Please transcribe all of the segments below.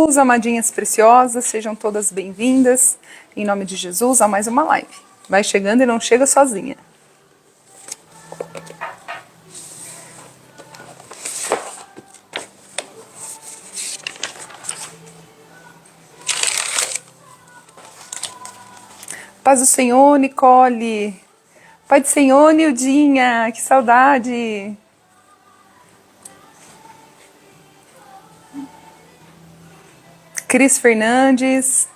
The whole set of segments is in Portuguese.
Jesus, amadinhas preciosas, sejam todas bem-vindas, em nome de Jesus, a mais uma live. Vai chegando e não chega sozinha. Paz do Senhor, Nicole. Paz do Senhor, Nildinha, que saudade. Cris Fernandes.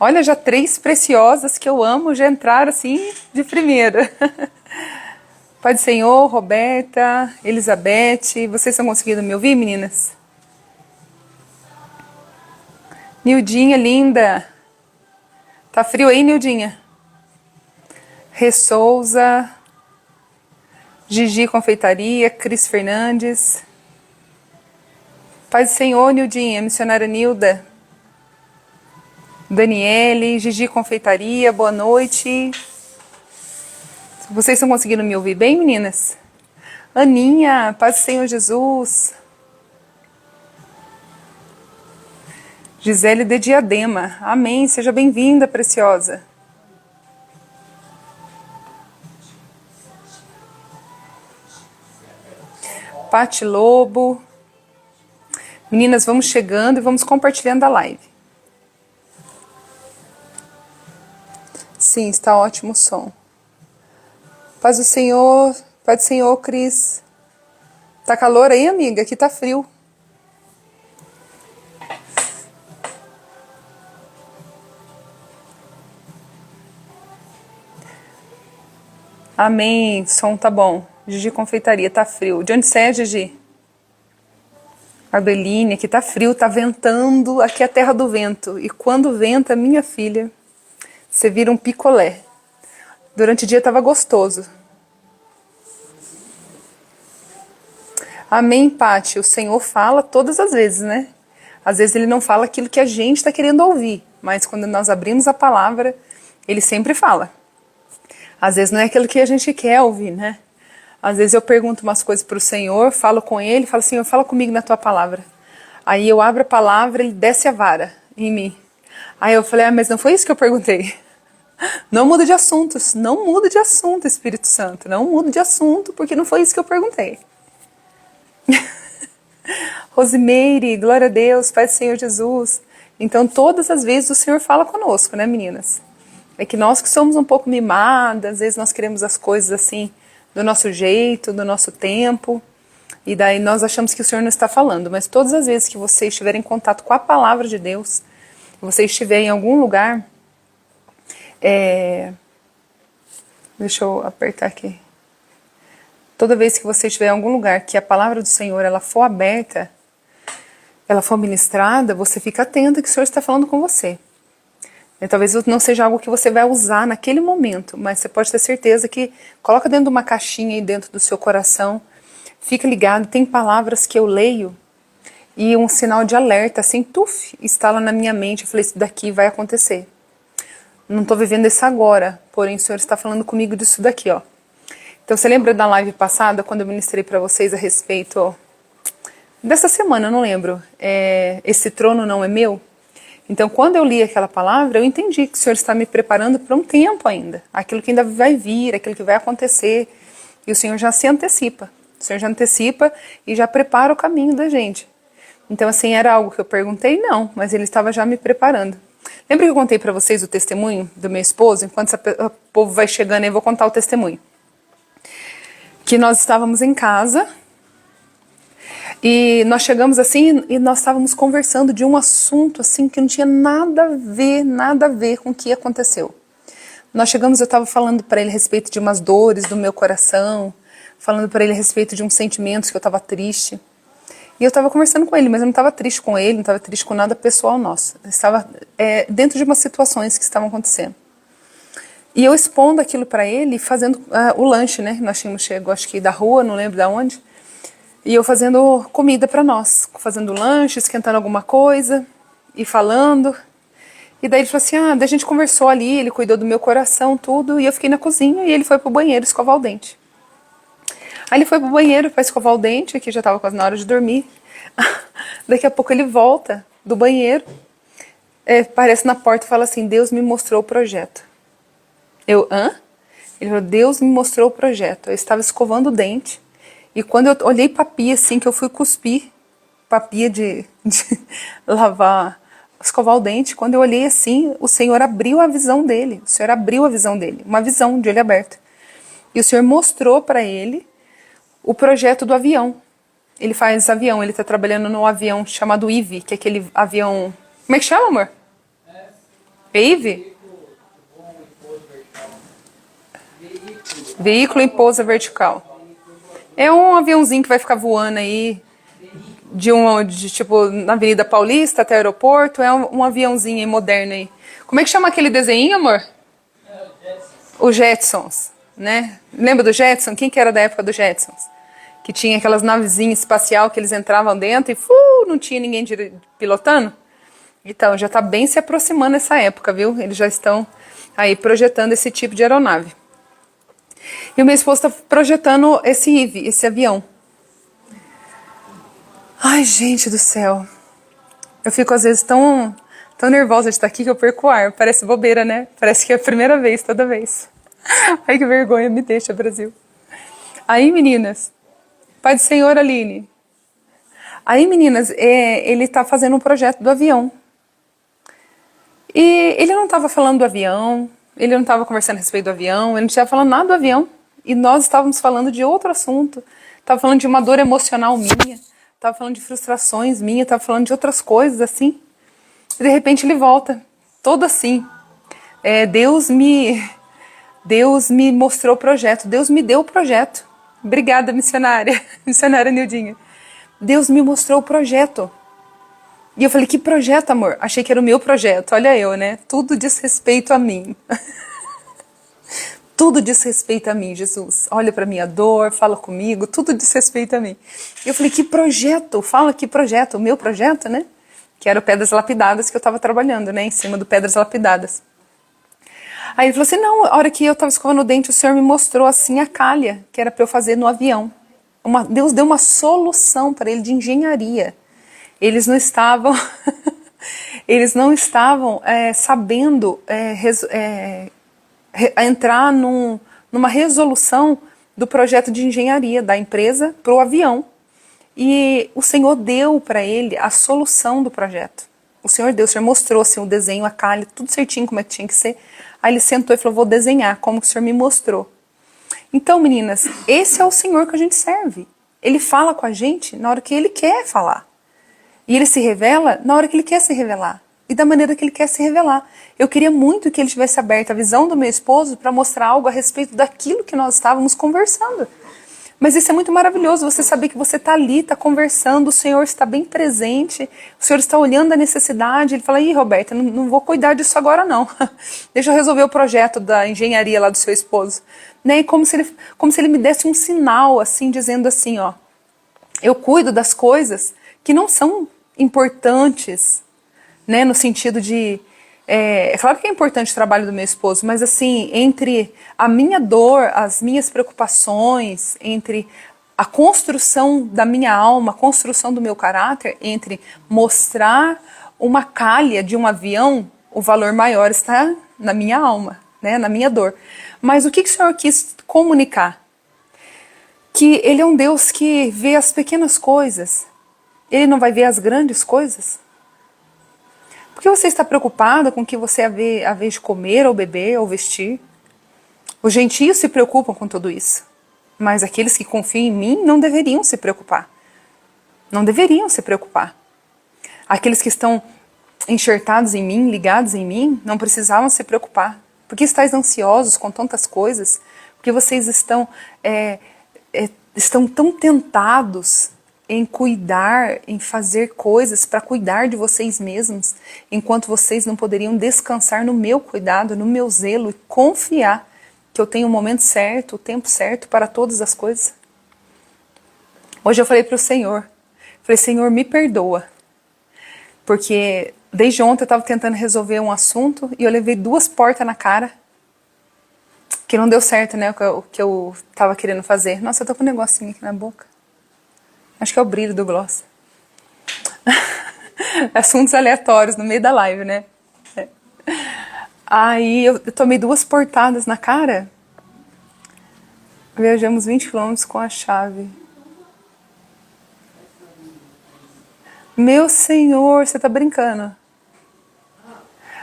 Olha, já 3 preciosas que eu amo, já entraram assim de primeira. Pai do Senhor, Roberta, Elizabeth. Vocês estão conseguindo me ouvir, meninas? Nildinha, linda. Tá frio aí, Nildinha? Rê Souza. Gigi Confeitaria, Cris Fernandes. Pai do Senhor, Nildinha, missionária Nilda. Daniele, Gigi Confeitaria, boa noite. Vocês estão conseguindo me ouvir bem, meninas? Aninha, paz do Senhor Jesus. Gisele de Diadema, amém, seja bem-vinda, preciosa. Pati Lobo. Meninas, vamos chegando e vamos compartilhando a live. Sim, está ótimo o som. Paz do Senhor, Paz do Senhor, Cris. Tá calor aí, amiga? Aqui tá frio. Amém, som tá bom. Gigi Confeitaria, tá frio. De onde você é, Gigi? Arbeline, aqui tá frio, tá ventando. Aqui é a terra do vento. E quando venta, minha filha, você vira um picolé. Durante o dia tava gostoso. Amém, Pati. O Senhor fala todas as vezes, né? Às vezes ele não fala aquilo que a gente está querendo ouvir, mas quando nós abrimos a palavra, ele sempre fala. Às vezes não é aquilo que a gente quer ouvir, né? Às vezes eu pergunto umas coisas para o Senhor, falo com ele, falo, Senhor, fala comigo na tua palavra. Aí eu abro a palavra, ele desce a vara em mim. Aí eu falei, mas não foi isso que eu perguntei. Não muda de assuntos, não muda de assunto, Espírito Santo. Não muda de assunto, porque não foi isso que eu perguntei. Rosimeire, glória a Deus, Pai do Senhor Jesus. Então todas as vezes o Senhor fala conosco, né, meninas? É que nós que somos um pouco mimadas, às vezes nós queremos as coisas assim, do nosso jeito, do nosso tempo, e daí nós achamos que o Senhor não está falando, mas todas as vezes que você estiver em contato com a palavra de Deus, você estiver em algum lugar, deixa eu apertar aqui, toda vez que você estiver em algum lugar que a palavra do Senhor ela for aberta, ela for ministrada, você fica atenta que o Senhor está falando com você. Talvez não seja algo que você vai usar naquele momento, mas você pode ter certeza que coloca dentro de uma caixinha aí dentro do seu coração, fica ligado, tem palavras que eu leio e um sinal de alerta, assim, instala na minha mente, eu falei, isso daqui vai acontecer. Não estou vivendo isso agora, porém o Senhor está falando comigo disso daqui, ó. Então você lembra da live passada, quando eu ministrei para vocês a respeito dessa semana, eu não lembro, esse trono não é meu? Então, quando eu li aquela palavra, eu entendi que o Senhor está me preparando para um tempo ainda. Aquilo que ainda vai vir, aquilo que vai acontecer. E o Senhor já se antecipa. O Senhor já antecipa e já prepara o caminho da gente. Então, assim, era algo que eu perguntei? Não, mas Ele estava já me preparando. Lembra que eu contei para vocês o testemunho do meu esposo? Enquanto o povo vai chegando, eu vou contar o testemunho. Que nós estávamos em casa... E nós chegamos assim e nós estávamos conversando de um assunto assim que não tinha nada a ver com o que aconteceu. Nós chegamos, eu estava falando para ele a respeito de umas dores do meu coração, falando para ele a respeito de uns sentimentos que eu estava triste. E eu estava conversando com ele, mas eu não estava triste com ele, não estava triste com nada pessoal nosso. Eu estava dentro de umas situações que estavam acontecendo. E eu expondo aquilo para ele, fazendo o lanche, né? Nós tínhamos chegado, acho que da rua, não lembro de onde. E eu fazendo comida para nós, fazendo lanche, esquentando alguma coisa e falando. E daí ele falou assim, daí a gente conversou ali, ele cuidou do meu coração, tudo, e eu fiquei na cozinha e ele foi pro banheiro escovar o dente. Aí ele foi pro banheiro para escovar o dente, que já estava quase na hora de dormir. Daqui a pouco ele volta do banheiro, aparece na porta e fala assim, Deus me mostrou o projeto. Eu, hã? Ele falou, Deus me mostrou o projeto. Eu estava escovando o dente, e quando eu olhei pra pia, assim, que eu fui cuspir pra pia de lavar, escovar o dente, quando eu olhei assim, o Senhor abriu a visão dele. O Senhor abriu a visão dele, uma visão de olho aberto. E o Senhor mostrou para ele o projeto do avião. Ele faz avião, ele está trabalhando num avião chamado IVE, que é aquele avião... Como é que chama, amor? É IVE? Veículo em pousa vertical. É um aviãozinho que vai ficar voando aí, tipo, na Avenida Paulista até o aeroporto. É um aviãozinho aí moderno aí. Como é que chama aquele desenho, amor? Os Jetsons, né? Lembra do Jetson? Quem que era da época dos Jetsons? Que tinha aquelas navezinhas espacial que eles entravam dentro e não tinha ninguém pilotando? Então, já está bem se aproximando essa época, viu? Eles já estão aí projetando esse tipo de aeronave. E o meu esposo está projetando esse IVE, esse avião. Ai, gente do céu. Eu fico às vezes tão nervosa de estar aqui que eu perco o ar. Parece bobeira, né? Parece que é a primeira vez, toda vez. Ai, que vergonha, me deixa, Brasil. Aí, meninas, Pai do Senhor, Aline. Aí, meninas, ele tá fazendo um projeto do avião. E ele não estava falando do avião, ele não estava conversando a respeito do avião, ele não estava falando nada do avião. E nós estávamos falando de outro assunto. Estava falando de uma dor emocional minha, estava falando de frustrações minhas, estava falando de outras coisas assim. E de repente ele volta, todo assim. Deus me mostrou o projeto, Deus me deu o projeto. Obrigada, missionária, missionária Nildinha. Deus me mostrou o projeto. E eu falei, que projeto, amor? Achei que era o meu projeto. Olha eu, né? Tudo diz respeito a mim. Tudo diz respeito a mim, Jesus. Olha pra minha dor, fala comigo, tudo diz respeito a mim. E eu falei, que projeto? Fala que projeto? O meu projeto, né? Que era o Pedras Lapidadas que eu estava trabalhando, né? Em cima do Pedras Lapidadas. Aí ele falou assim, não, a hora que eu estava escovando o dente, o Senhor me mostrou assim a calha, que era para eu fazer no avião. Deus deu uma solução para ele de engenharia. Eles não estavam, sabendo entrar numa resolução do projeto de engenharia da empresa para o avião. E o Senhor deu para ele a solução do projeto. O Senhor mostrou assim, o desenho, a calha, tudo certinho como é que tinha que ser. Aí ele sentou e falou, vou desenhar como que o Senhor me mostrou. Então, meninas, esse é o Senhor que a gente serve. Ele fala com a gente na hora que Ele quer falar. E Ele se revela na hora que Ele quer se revelar. E da maneira que Ele quer se revelar. Eu queria muito que Ele tivesse aberto a visão do meu esposo para mostrar algo a respeito daquilo que nós estávamos conversando. Mas isso é muito maravilhoso, você saber que você está ali, está conversando, o Senhor está bem presente, o Senhor está olhando a necessidade. Ele fala, ih, Roberta, não vou cuidar disso agora não. Deixa eu resolver o projeto da engenharia lá do seu esposo. Né? E como se ele me desse um sinal, assim, dizendo assim, ó, eu cuido das coisas que não são importantes, né, no sentido de... É claro que é importante o trabalho do meu esposo, mas assim, entre a minha dor, as minhas preocupações, entre a construção da minha alma, a construção do meu caráter, entre mostrar uma calha de um avião, o valor maior está na minha alma, né, na minha dor. Mas o que o Senhor quis comunicar? Que Ele é um Deus que vê as pequenas coisas, Ele não vai ver as grandes coisas? Por que você está preocupada com o que você a vez de comer, ou beber, ou vestir? Os gentios se preocupam com tudo isso. Mas aqueles que confiam em mim não deveriam se preocupar. Não deveriam se preocupar. Aqueles que estão enxertados em mim, ligados em mim, não precisavam se preocupar. Por que estáis ansiosos com tantas coisas? Porque vocês estão tão tentados em cuidar, em fazer coisas para cuidar de vocês mesmos, enquanto vocês não poderiam descansar no meu cuidado, no meu zelo e confiar que eu tenho o momento certo, o tempo certo para todas as coisas. Hoje eu falei para o Senhor, Senhor, me perdoa, porque desde ontem eu estava tentando resolver um assunto e eu levei 2 portas na cara, que não deu certo, né, o que eu estava querendo fazer. Nossa, eu tô com um negocinho aqui na boca. Acho que é o brilho do gloss. Assuntos aleatórios no meio da live, né? Aí eu tomei 2 portadas na cara. Viajamos 20 quilômetros com a chave. Meu Senhor, você tá brincando.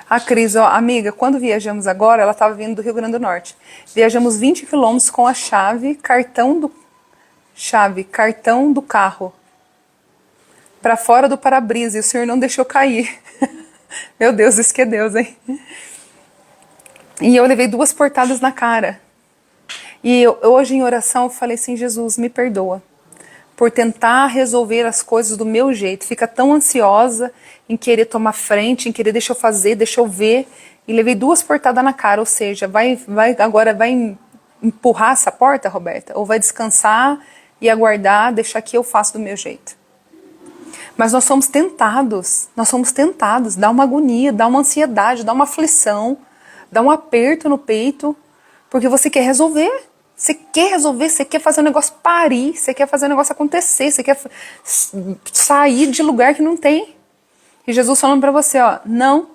A Cris, ó, amiga, quando viajamos agora, ela estava vindo do Rio Grande do Norte. Viajamos 20 quilômetros com a cartão do carro para fora do para-brisa e o Senhor não deixou cair. Meu Deus, isso que é Deus, hein? E eu levei 2 portadas na cara. E hoje em oração eu falei assim, Jesus, me perdoa por tentar resolver as coisas do meu jeito. Fica tão ansiosa em querer tomar frente, em querer deixa eu fazer, deixa eu ver. E levei 2 portadas na cara, ou seja, agora vai empurrar essa porta, Roberta? Ou vai descansar e aguardar, deixar que eu faço do meu jeito? Mas nós somos tentados, dá uma agonia, dá uma ansiedade, dá uma aflição, dá um aperto no peito, porque você quer resolver. Você quer fazer o negócio parir, você quer fazer o negócio acontecer, você quer sair de lugar que não tem. E Jesus falando pra você, ó, não,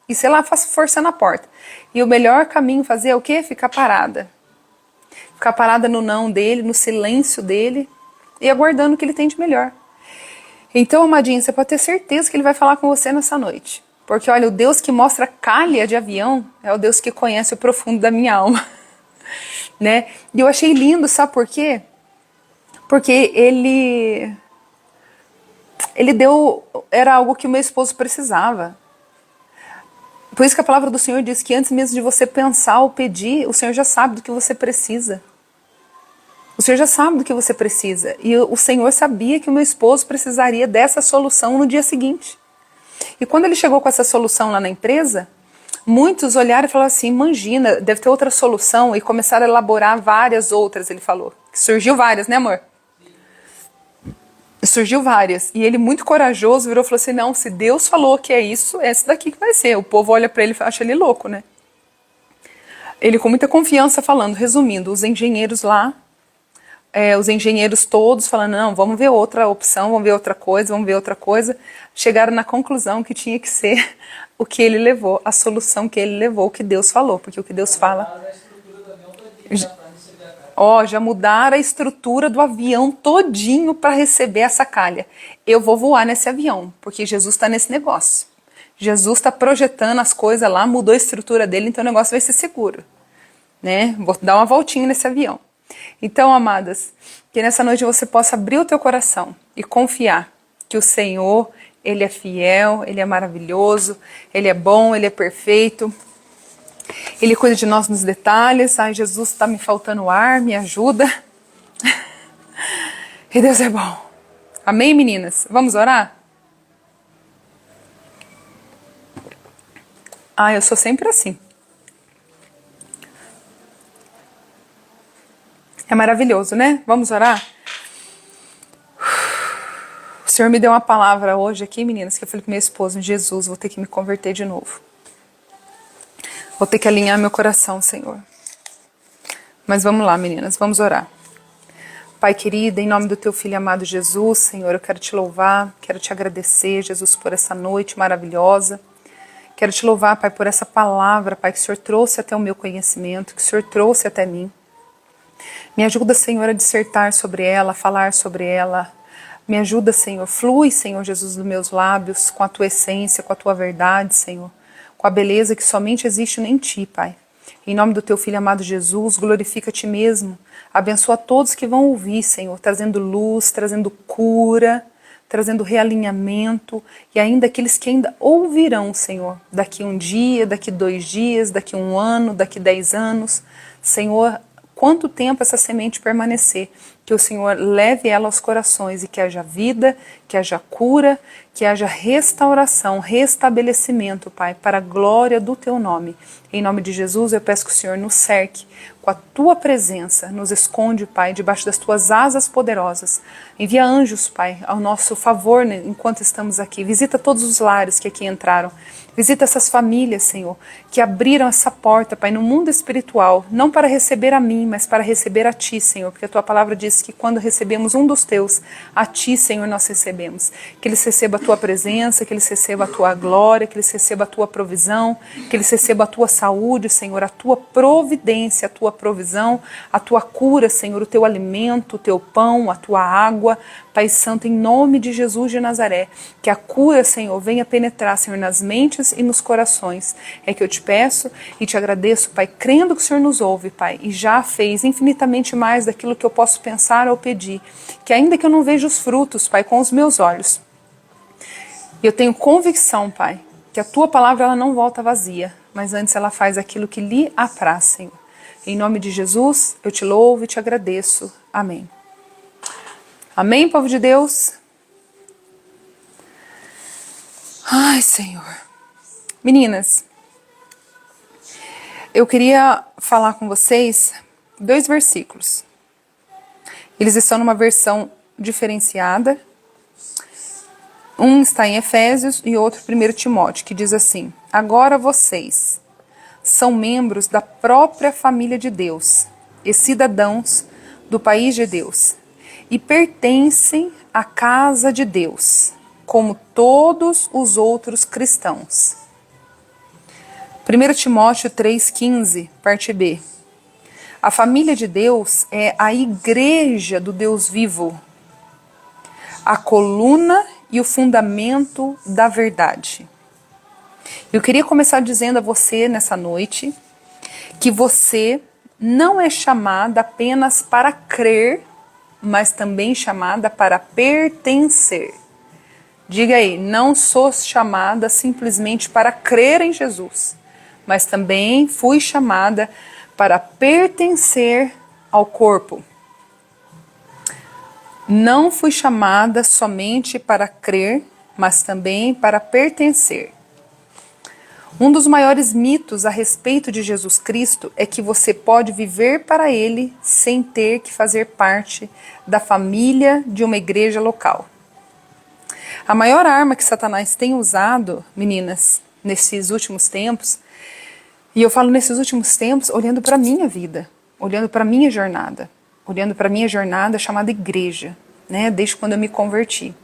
e sei lá, forçando a porta. E o melhor caminho fazer é o quê? Ficar parada. Ficar parada no não dele, no silêncio dele, e aguardando o que ele tem de melhor. Então, amadinho, você pode ter certeza que ele vai falar com você nessa noite. Porque, olha, o Deus que mostra calha de avião é o Deus que conhece o profundo da minha alma. Né? E eu achei lindo, sabe por quê? Porque ele era algo que o meu esposo precisava. Por isso que a palavra do Senhor diz que antes mesmo de você pensar ou pedir, o Senhor já sabe do que você precisa. O Senhor já sabe do que você precisa. E o Senhor sabia que o meu esposo precisaria dessa solução no dia seguinte. E quando ele chegou com essa solução lá na empresa, muitos olharam e falaram assim, imagina, deve ter outra solução, e começaram a elaborar várias outras, ele falou. Surgiu várias, né, amor? Surgiu várias. E ele, muito corajoso, virou e falou assim, não, se Deus falou que é isso, é esse daqui que vai ser. O povo olha pra ele e acha ele louco, né? Ele com muita confiança falando, resumindo, os engenheiros lá, os engenheiros todos falando, não, vamos ver outra opção, vamos ver outra coisa, chegaram na conclusão que tinha que ser o que ele levou, a solução que ele levou, o que Deus falou, porque o que Deus fala... Já mudaram a estrutura do avião todinho para receber essa calha. Eu vou voar nesse avião, porque Jesus está nesse negócio. Jesus está projetando as coisas lá, mudou a estrutura dele, então o negócio vai ser seguro. Né? Vou dar uma voltinha nesse avião. Então, amadas, que nessa noite você possa abrir o teu coração e confiar que o Senhor, Ele é fiel, Ele é maravilhoso, Ele é bom, Ele é perfeito. Ele cuida de nós nos detalhes. Ai, Jesus, está me faltando ar, me ajuda. E Deus é bom. Amém, meninas? Vamos orar? Eu sou sempre assim. É maravilhoso, né? Vamos orar? O Senhor me deu uma palavra hoje aqui, meninas, que eu falei com meu esposo, Jesus, vou ter que me converter de novo. Vou ter que alinhar meu coração, Senhor. Mas vamos lá, meninas, vamos orar. Pai querido, em nome do teu Filho amado Jesus, Senhor, eu quero te louvar, quero te agradecer, Jesus, por essa noite maravilhosa. Quero te louvar, Pai, por essa palavra, Pai, que o Senhor trouxe até o meu conhecimento, que o Senhor trouxe até mim. Me ajuda, Senhor, a dissertar sobre ela, a falar sobre ela. Me ajuda, Senhor, flui, Senhor Jesus, dos meus lábios, com a tua essência, com a tua verdade, Senhor, com a beleza que somente existe em ti, Pai. Em nome do teu Filho amado Jesus, glorifica a ti mesmo. Abençoa todos que vão ouvir, Senhor, trazendo luz, trazendo cura, trazendo realinhamento, e ainda aqueles que ainda ouvirão, Senhor, daqui um dia, daqui 2 dias, daqui 1 ano, daqui 10 anos. Senhor, quanto tempo essa semente permanecer, que o Senhor leve ela aos corações e que haja vida, que haja cura, que haja restauração, restabelecimento, Pai, para a glória do teu nome. Em nome de Jesus, eu peço que o Senhor nos cerque com a tua presença, nos esconde, Pai, debaixo das tuas asas poderosas. Envia anjos, Pai, ao nosso favor, né, enquanto estamos aqui. Visita todos os lares que aqui entraram. Visita essas famílias, Senhor, que abriram essa porta, Pai, no mundo espiritual, não para receber a mim, mas para receber a Ti, Senhor, porque a Tua palavra diz diz que quando recebemos um dos teus, a ti, Senhor, nós recebemos. Que eles recebam a tua presença, que eles recebam a tua glória, que eles recebam a tua provisão, que eles recebam a tua saúde, Senhor, a tua providência, a tua provisão, a tua cura, Senhor, o teu alimento, o teu pão, a tua água. Pai Santo, em nome de Jesus de Nazaré, que a cura, Senhor, venha penetrar, Senhor, nas mentes e nos corações. É que eu te peço e te agradeço, Pai, crendo que o Senhor nos ouve, Pai, e já fez infinitamente mais daquilo que eu posso pensar ou pedir, que ainda que eu não veja os frutos, Pai, com os meus olhos, eu tenho convicção, Pai, que a tua palavra ela não volta vazia, mas antes ela faz aquilo que lhe apraz, Senhor. Em nome de Jesus, eu te louvo e te agradeço. Amém. Amém, povo de Deus? Ai, Senhor. Meninas, eu queria falar com vocês 2 versículos. Eles estão numa versão diferenciada. Um está em Efésios e outro 1 Timóteo, que diz assim: agora vocês são membros da própria família de Deus e cidadãos do país de Deus e pertencem à casa de Deus, como todos os outros cristãos. 1 Timóteo 3,15, parte B. A família de Deus é a igreja do Deus vivo, a coluna e o fundamento da verdade. Eu queria começar dizendo a você nessa noite que você não é chamada apenas para crer, mas também chamada para pertencer. Diga aí, não sou chamada simplesmente para crer em Jesus, mas também fui chamada para pertencer ao corpo. Não fui chamada somente para crer, mas também para pertencer. Um dos maiores mitos a respeito de Jesus Cristo é que você pode viver para Ele sem ter que fazer parte da família de uma igreja local. A maior arma que Satanás tem usado, meninas, nesses últimos tempos, e eu falo nesses últimos tempos olhando para a minha vida, olhando para a minha jornada, chamada igreja, né? Desde quando eu me converti.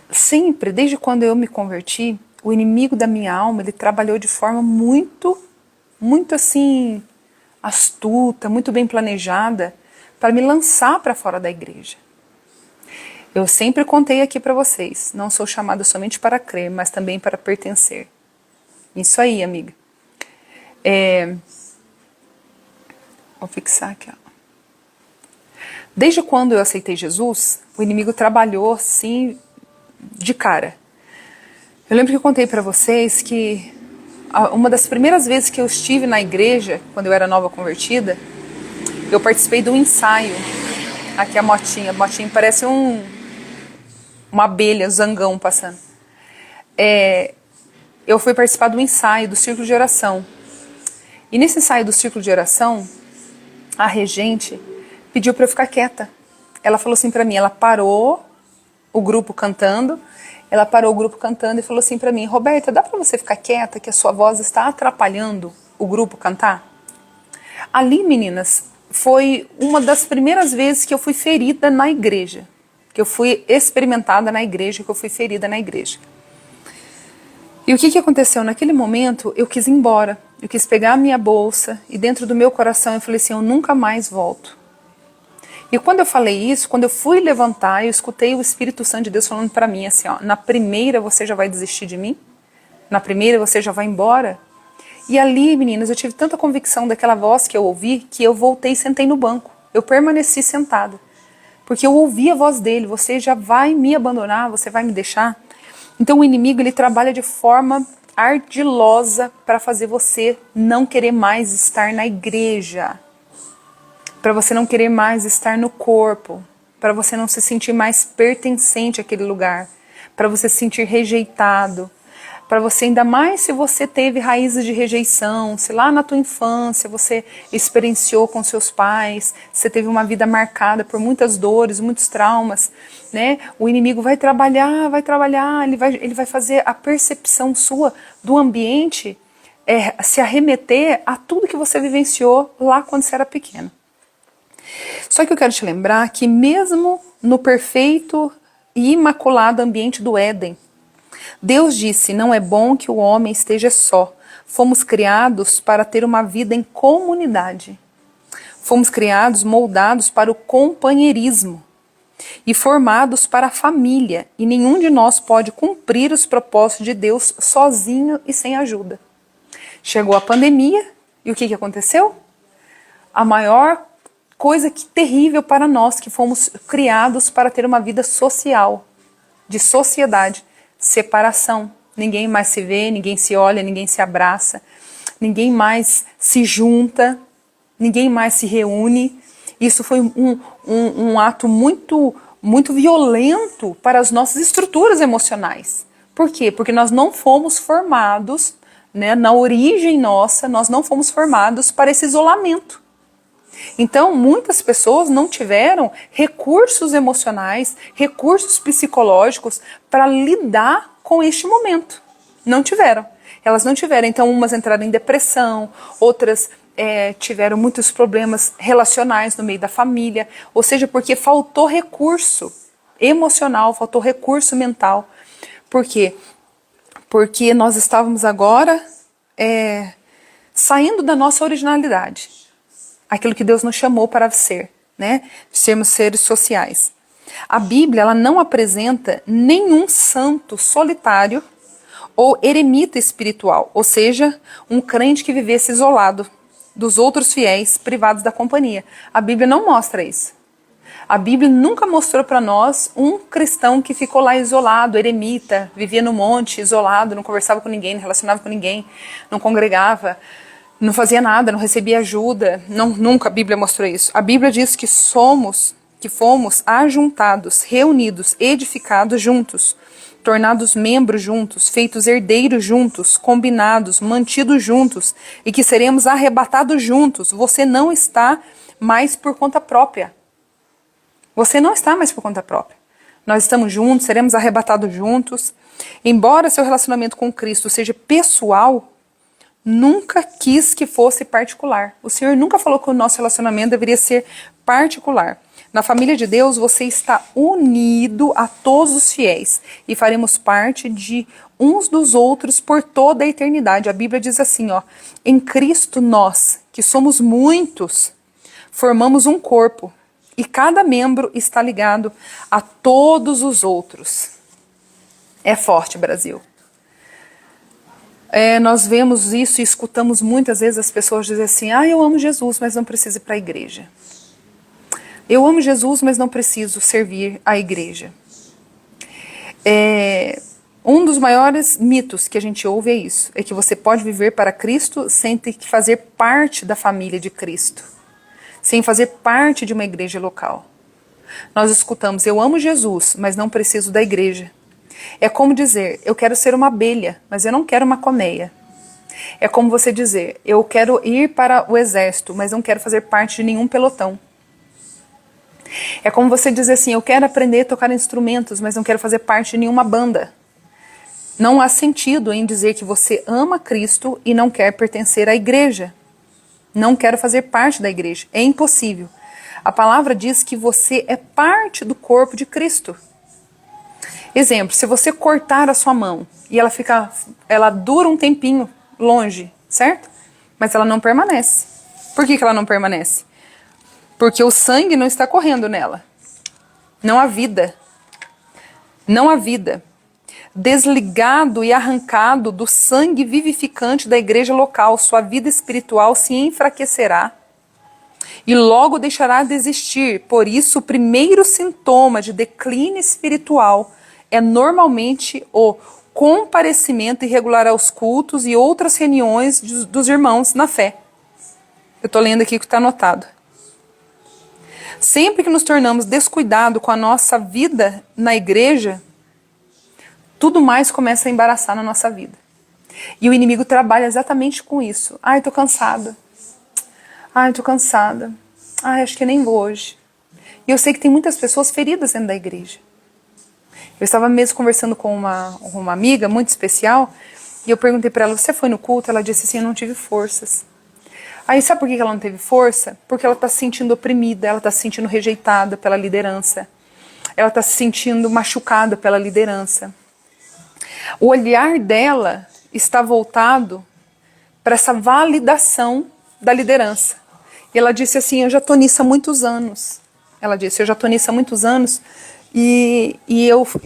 Sempre, desde quando eu me converti, o inimigo da minha alma, ele trabalhou de forma muito assim, astuta, muito bem planejada, para me lançar para fora da igreja. Eu sempre contei aqui para vocês, não sou chamada somente para crer, mas também para pertencer. Isso aí, amiga. Vou fixar aqui, ó. Desde quando eu aceitei Jesus, o inimigo trabalhou assim, de cara. Eu lembro que eu contei para vocês que uma das primeiras vezes que eu estive na igreja, quando eu era nova convertida, eu participei de um ensaio. Aqui a motinha parece uma abelha, zangão passando. Eu fui participar do ensaio do círculo de oração. E nesse ensaio do círculo de oração, a regente pediu para eu ficar quieta. Ela falou assim para mim, ela parou o grupo cantando, e falou assim para mim: Roberta, dá para você ficar quieta que a sua voz está atrapalhando o grupo cantar? Ali, meninas, foi uma das primeiras vezes que eu fui ferida na igreja, que eu fui experimentada na igreja, que eu fui ferida na igreja. E o que aconteceu? Naquele momento, eu quis ir embora, eu quis pegar a minha bolsa e dentro do meu coração eu falei assim: eu nunca mais volto. E quando eu falei isso, quando eu fui levantar, eu escutei o Espírito Santo de Deus falando para mim assim, ó: na primeira você já vai desistir de mim? Na primeira você já vai embora? E ali, meninas, eu tive tanta convicção daquela voz que eu ouvi, que eu voltei e sentei no banco. Eu permaneci sentada, porque eu ouvi a voz dele: você já vai me abandonar, você vai me deixar? Então o inimigo, ele trabalha de forma ardilosa para fazer você não querer mais estar na igreja, para você não querer mais estar no corpo, para você não se sentir mais pertencente àquele lugar, para você se sentir rejeitado, para você, ainda mais se você teve raízes de rejeição, se lá na tua infância você experienciou com seus pais, você teve uma vida marcada por muitas dores, muitos traumas, né? O inimigo vai trabalhar, ele vai fazer a percepção sua do ambiente se arremeter a tudo que você vivenciou lá quando você era pequeno. Só que eu quero te lembrar que mesmo no perfeito e imaculado ambiente do Éden, Deus disse: não é bom que o homem esteja só. Fomos criados para ter uma vida em comunidade. Fomos criados, moldados para o companheirismo e formados para a família. E nenhum de nós pode cumprir os propósitos de Deus sozinho e sem ajuda. Chegou a pandemia e o que aconteceu? A maior coisa terrível para nós, que fomos criados para ter uma vida social, de sociedade, separação. Ninguém mais se vê, ninguém se olha, ninguém se abraça, ninguém mais se junta, ninguém mais se reúne. Isso foi um ato muito violento para as nossas estruturas emocionais. Por quê? Porque nós não fomos formados, né, na origem nossa, nós não fomos formados para esse isolamento. Então, muitas pessoas não tiveram recursos emocionais, recursos psicológicos para lidar com este momento. Não tiveram. Elas não tiveram. Então, umas entraram em depressão, outras tiveram muitos problemas relacionais no meio da família. Ou seja, porque faltou recurso emocional, faltou recurso mental. Por quê? Porque nós estávamos agora saindo da nossa originalidade. Aquilo que Deus nos chamou para ser, né? Sermos seres sociais. A Bíblia, ela não apresenta nenhum santo solitário ou eremita espiritual, ou seja, um crente que vivesse isolado dos outros fiéis, privados da companhia. A Bíblia não mostra isso. A Bíblia nunca mostrou para nós um cristão que ficou lá isolado, eremita, vivia no monte, isolado, não conversava com ninguém, não relacionava com ninguém, não congregava, não fazia nada, não recebia ajuda. Nunca a Bíblia mostrou isso. A Bíblia diz que fomos ajuntados, reunidos, edificados juntos, tornados membros juntos, feitos herdeiros juntos, combinados, mantidos juntos, e que seremos arrebatados juntos. Você não está mais por conta própria. Você não está mais por conta própria. Nós estamos juntos, seremos arrebatados juntos. Embora seu relacionamento com Cristo seja pessoal, nunca quis que fosse particular. O Senhor nunca falou que o nosso relacionamento deveria ser particular. Na família de Deus, você está unido a todos os fiéis e faremos parte de uns dos outros por toda a eternidade. A Bíblia diz assim, em Cristo nós, que somos muitos, formamos um corpo e cada membro está ligado a todos os outros. É forte, Brasil. Nós vemos isso e escutamos muitas vezes as pessoas dizer assim: eu amo Jesus, mas não preciso ir para a igreja. Eu amo Jesus, mas não preciso servir a igreja. Um dos maiores mitos que a gente ouve é isso, é que você pode viver para Cristo sem ter que fazer parte da família de Cristo, sem fazer parte de uma igreja local. Nós escutamos: eu amo Jesus, mas não preciso da igreja. É como dizer: eu quero ser uma abelha, mas eu não quero uma colmeia. É como você dizer: eu quero ir para o exército, mas não quero fazer parte de nenhum pelotão. É como você dizer assim: eu quero aprender a tocar instrumentos, mas não quero fazer parte de nenhuma banda. Não há sentido em dizer que você ama Cristo e não quer pertencer à igreja. Não quero fazer parte da igreja. É impossível. A palavra diz que você é parte do corpo de Cristo. Exemplo, se você cortar a sua mão e ela dura um tempinho longe, certo? Mas ela não permanece. Por que ela não permanece? Porque o sangue não está correndo nela. Não há vida. Não há vida. Desligado e arrancado do sangue vivificante da igreja local, sua vida espiritual se enfraquecerá e logo deixará de existir. Por isso, o primeiro sintoma de declínio espiritual é normalmente o comparecimento irregular aos cultos e outras reuniões dos irmãos na fé. Eu estou lendo aqui o que está anotado. Sempre que nos tornamos descuidados com a nossa vida na igreja, tudo mais começa a embaraçar na nossa vida. E o inimigo trabalha exatamente com isso. Estou cansada. Estou cansada. Acho que nem vou hoje. E eu sei que tem muitas pessoas feridas dentro da igreja. Eu estava mesmo conversando com uma amiga muito especial, e eu perguntei para ela: você foi no culto? Ela disse assim: eu não tive forças. Aí sabe por que ela não teve força? Porque ela está se sentindo oprimida, ela está se sentindo rejeitada pela liderança. Ela está se sentindo machucada pela liderança. O olhar dela está voltado para essa validação da liderança. E ela disse assim, eu já estou nisso há muitos anos. Ela disse, eu já estou nisso há muitos anos. E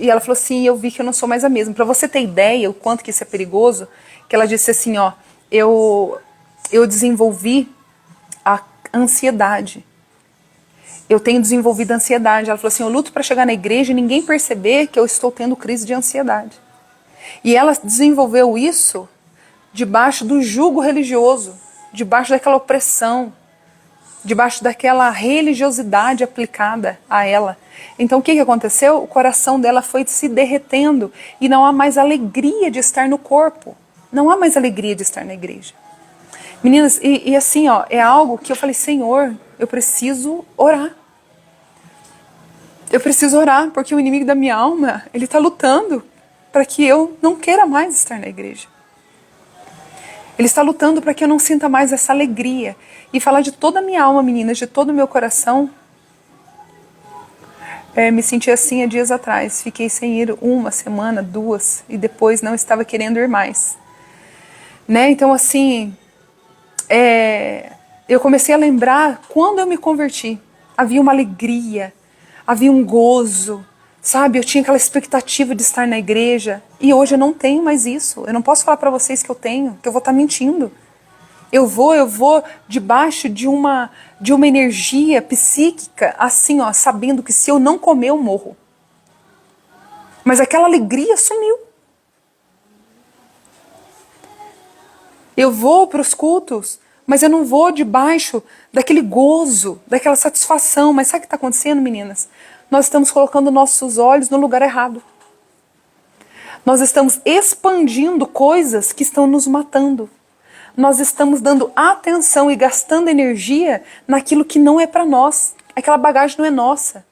ela falou assim, eu vi que eu não sou mais a mesma. Para você ter ideia o quanto que isso é perigoso, que ela disse assim, ó, eu desenvolvi a ansiedade. Eu tenho desenvolvido ansiedade. Ela falou assim, eu luto para chegar na igreja e ninguém perceber que eu estou tendo crise de ansiedade. E ela desenvolveu isso debaixo do jugo religioso, debaixo daquela opressão, debaixo daquela religiosidade aplicada a ela. Então o que aconteceu? O coração dela foi se derretendo e não há mais alegria de estar no corpo. Não há mais alegria de estar na igreja. Meninas, e assim, ó, é algo que eu falei, Senhor, eu preciso orar. Eu preciso orar, porque o inimigo da minha alma, ele está lutando para que eu não queira mais estar na igreja. Ele está lutando para que eu não sinta mais essa alegria. E falar de toda a minha alma, meninas, de todo o meu coração. Me senti assim há dias atrás. Fiquei sem ir 1 semana, 2, e depois não estava querendo ir mais. Né? Então, assim, eu comecei a lembrar quando eu me converti. Havia uma alegria, havia um gozo, sabe? Eu tinha aquela expectativa de estar na igreja. E hoje eu não tenho mais isso. Eu não posso falar para vocês que eu tenho, que eu vou estar mentindo. Eu vou debaixo de uma energia psíquica, assim, ó, sabendo que se eu não comer, eu morro. Mas aquela alegria sumiu. Eu vou para os cultos, mas eu não vou debaixo daquele gozo, daquela satisfação. Mas sabe o que está acontecendo, meninas? Nós estamos colocando nossos olhos no lugar errado. Nós estamos expandindo coisas que estão nos matando. Nós estamos dando atenção e gastando energia naquilo que não é para nós. Aquela bagagem não é nossa.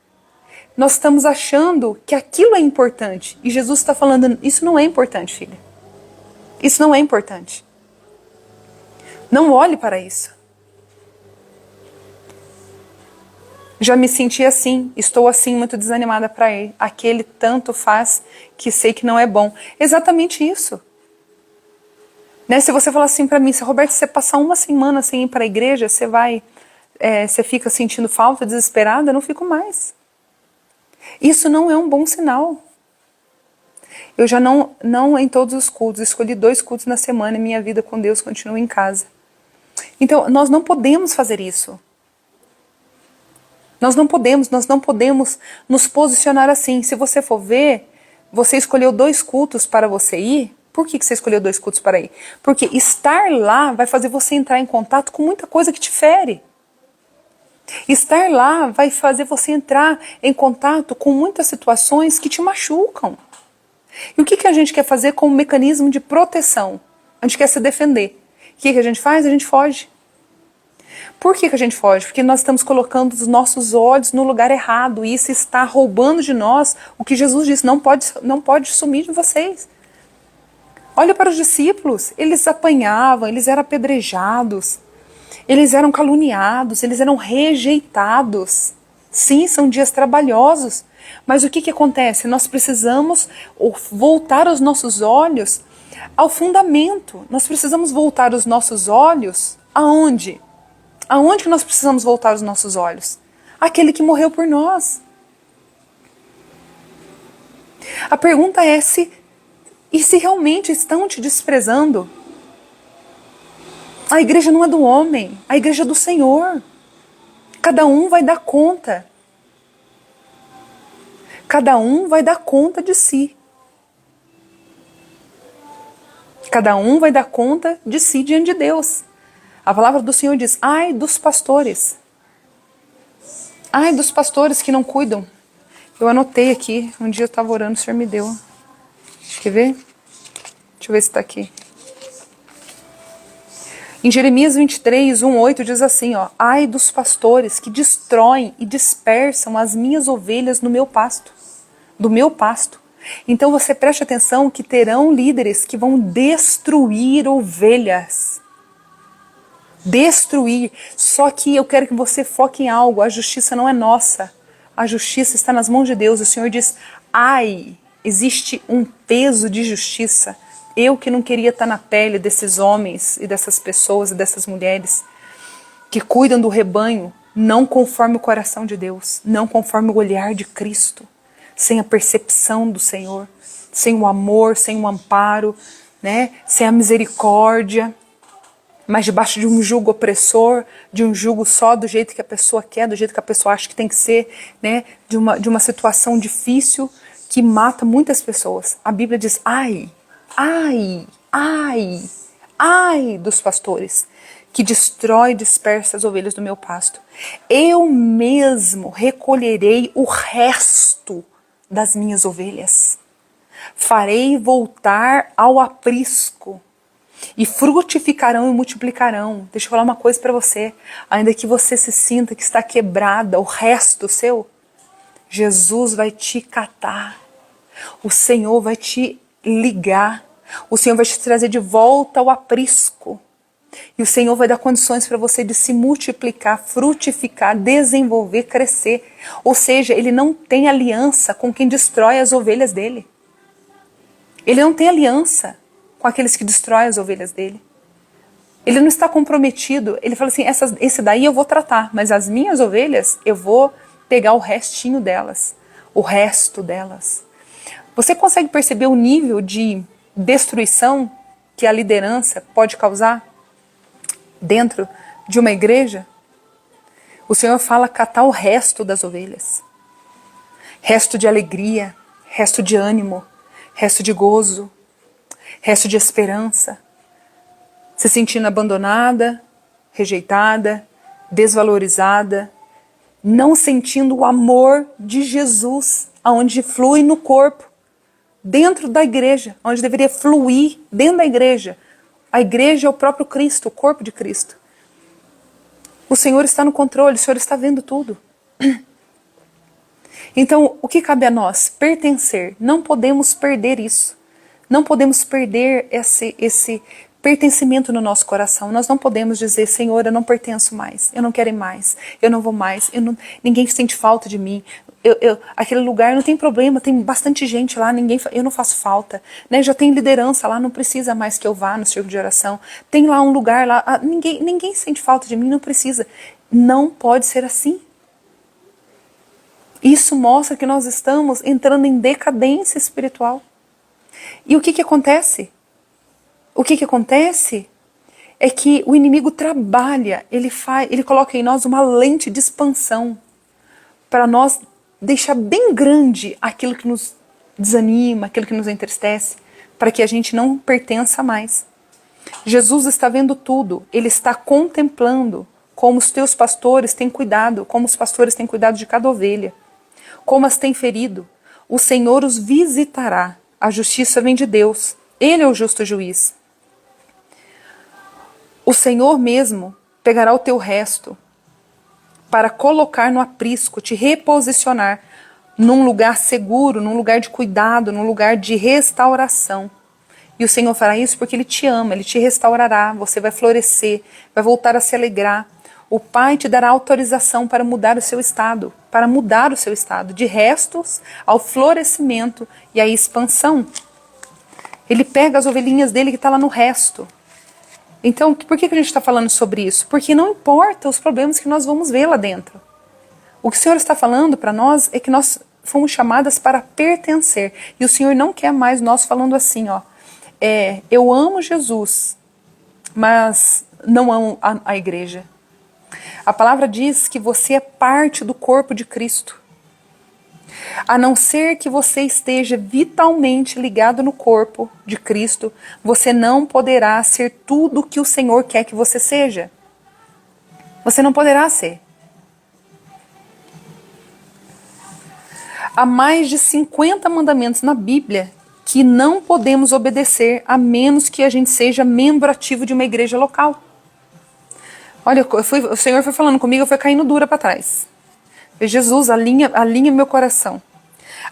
Nós estamos achando que aquilo é importante. E Jesus está falando, isso não é importante, filha. Isso não é importante. Não olhe para isso. Já me senti assim, estou assim muito desanimada para ir. Aquele tanto faz que sei que não é bom. Exatamente isso. Né? Se você falar assim para mim, se Roberto, você passar 1 semana sem ir para a igreja, você fica sentindo falta, desesperada, eu não fico mais. Isso não é um bom sinal. Eu já não em todos os cultos, escolhi 2 cultos na semana e minha vida com Deus continua em casa. Então, nós não podemos fazer isso. Nós não podemos nos posicionar assim. Se você for ver, você escolheu 2 cultos para você ir. Por que você escolheu 2 cultos para ir? Porque estar lá vai fazer você entrar em contato com muita coisa que te fere. Estar lá vai fazer você entrar em contato com muitas situações que te machucam. E o que a gente quer fazer como mecanismo de proteção? A gente quer se defender. O que a gente faz? A gente foge. Por que a gente foge? Porque nós estamos colocando os nossos olhos no lugar errado e isso está roubando de nós o que Jesus disse, não pode sumir de vocês. Olha para os discípulos, eles apanhavam, eles eram apedrejados, eles eram caluniados, eles eram rejeitados. Sim, são dias trabalhosos, mas o que acontece? Nós precisamos voltar os nossos olhos ao fundamento. Nós precisamos voltar os nossos olhos aonde? Aonde que nós precisamos voltar os nossos olhos? Aquele que morreu por nós. A pergunta é se realmente estão te desprezando? A igreja não é do homem, a igreja é do Senhor. Cada um vai dar conta. Cada um vai dar conta de si. Cada um vai dar conta de si diante de Deus. A palavra do Senhor diz, ai dos pastores. Ai dos pastores que não cuidam. Eu anotei aqui, um dia eu estava orando, o Senhor me deu. Quer ver? Deixa eu ver se está aqui. Em Jeremias 23, 1:8 diz assim, ó, ai dos pastores que destroem e dispersam as minhas ovelhas no meu pasto, do meu pasto. Então você preste atenção que terão líderes que vão destruir ovelhas. destruir. Só que eu quero que você foque em algo. A justiça não é nossa. A justiça está nas mãos de Deus. O Senhor diz, ai, existe um peso de justiça. Eu que não queria estar na pele desses homens e dessas pessoas e dessas mulheres que cuidam do rebanho, não conforme o coração de Deus, não conforme o olhar de Cristo, sem a percepção do Senhor, sem o amor, sem o amparo, né? Sem a misericórdia, mas debaixo de um jugo opressor, de um jugo só do jeito que a pessoa quer, do jeito que a pessoa acha que tem que ser, né? De uma situação difícil que mata muitas pessoas. A Bíblia diz, ai, ai, ai, ai dos pastores, que destrói e dispersa as ovelhas do meu pasto. Eu mesmo recolherei o resto das minhas ovelhas. Farei voltar ao aprisco. E frutificarão e multiplicarão. Deixa eu falar uma coisa para você. Ainda que você se sinta que está quebrada, o resto seu, Jesus vai te catar. O Senhor vai te ligar. O Senhor vai te trazer de volta ao aprisco. E o Senhor vai dar condições para você de se multiplicar, frutificar, desenvolver, crescer. Ou seja, Ele não tem aliança com quem destrói as ovelhas dele. Ele não tem aliança com aqueles que destroem as ovelhas dele. Ele não está comprometido. Ele fala assim, esse daí eu vou tratar, mas as minhas ovelhas eu vou pegar o restinho delas, o resto delas. Você consegue perceber o nível de destruição que a liderança pode causar dentro de uma igreja? O Senhor fala catar o resto das ovelhas. Resto de alegria, resto de ânimo, resto de gozo, resto de esperança. Se sentindo abandonada, rejeitada, desvalorizada, não sentindo o amor de Jesus, aonde flui no corpo, dentro da igreja, onde deveria fluir dentro da igreja. A igreja é o próprio Cristo, o corpo de Cristo. O Senhor está no controle, o Senhor está vendo tudo. Então, o que cabe a nós? Pertencer. Não podemos perder isso. Não podemos perder esse pertencimento no nosso coração. Nós não podemos dizer, Senhor, eu não pertenço mais, eu não quero ir mais, eu não vou mais, ninguém sente falta de mim. Aquele lugar não tem problema, tem bastante gente lá, eu não faço falta. Né? Já tem liderança lá, não precisa mais que eu vá no círculo de oração. Tem lá um lugar lá, ninguém sente falta de mim, não precisa. Não pode ser assim. Isso mostra que nós estamos entrando em decadência espiritual. E o que acontece? O que acontece é que o inimigo trabalha, ele coloca em nós uma lente de expansão para nós deixar bem grande aquilo que nos desanima, aquilo que nos entristece, para que a gente não pertença mais. Jesus está vendo tudo, Ele está contemplando como os teus pastores têm cuidado, como os pastores têm cuidado de cada ovelha, como as têm ferido. O Senhor os visitará, a justiça vem de Deus, Ele é o justo juiz. O Senhor mesmo pegará o teu resto para colocar no aprisco, te reposicionar num lugar seguro, num lugar de cuidado, num lugar de restauração. E o Senhor fará isso porque Ele te ama, Ele te restaurará, você vai florescer, vai voltar a se alegrar. O Pai te dará autorização para mudar o seu estado, de restos ao florescimento e à expansão. Ele pega as ovelhinhas dele que está lá no resto. Então, por que a gente está falando sobre isso? Porque não importa os problemas que nós vamos ver lá dentro. O que o Senhor está falando para nós é que nós fomos chamadas para pertencer. E o Senhor não quer mais nós falando assim, ó. Eu amo Jesus, mas não amo a igreja. A palavra diz que você é parte do corpo de Cristo. A não ser que você esteja vitalmente ligado no corpo de Cristo, você não poderá ser tudo o que o Senhor quer que você seja. Você não poderá ser. Há mais de 50 mandamentos na Bíblia que não podemos obedecer a menos que a gente seja membro ativo de uma igreja local. Olha, o Senhor foi falando comigo, eu fui caindo dura para trás. Jesus, alinha meu coração.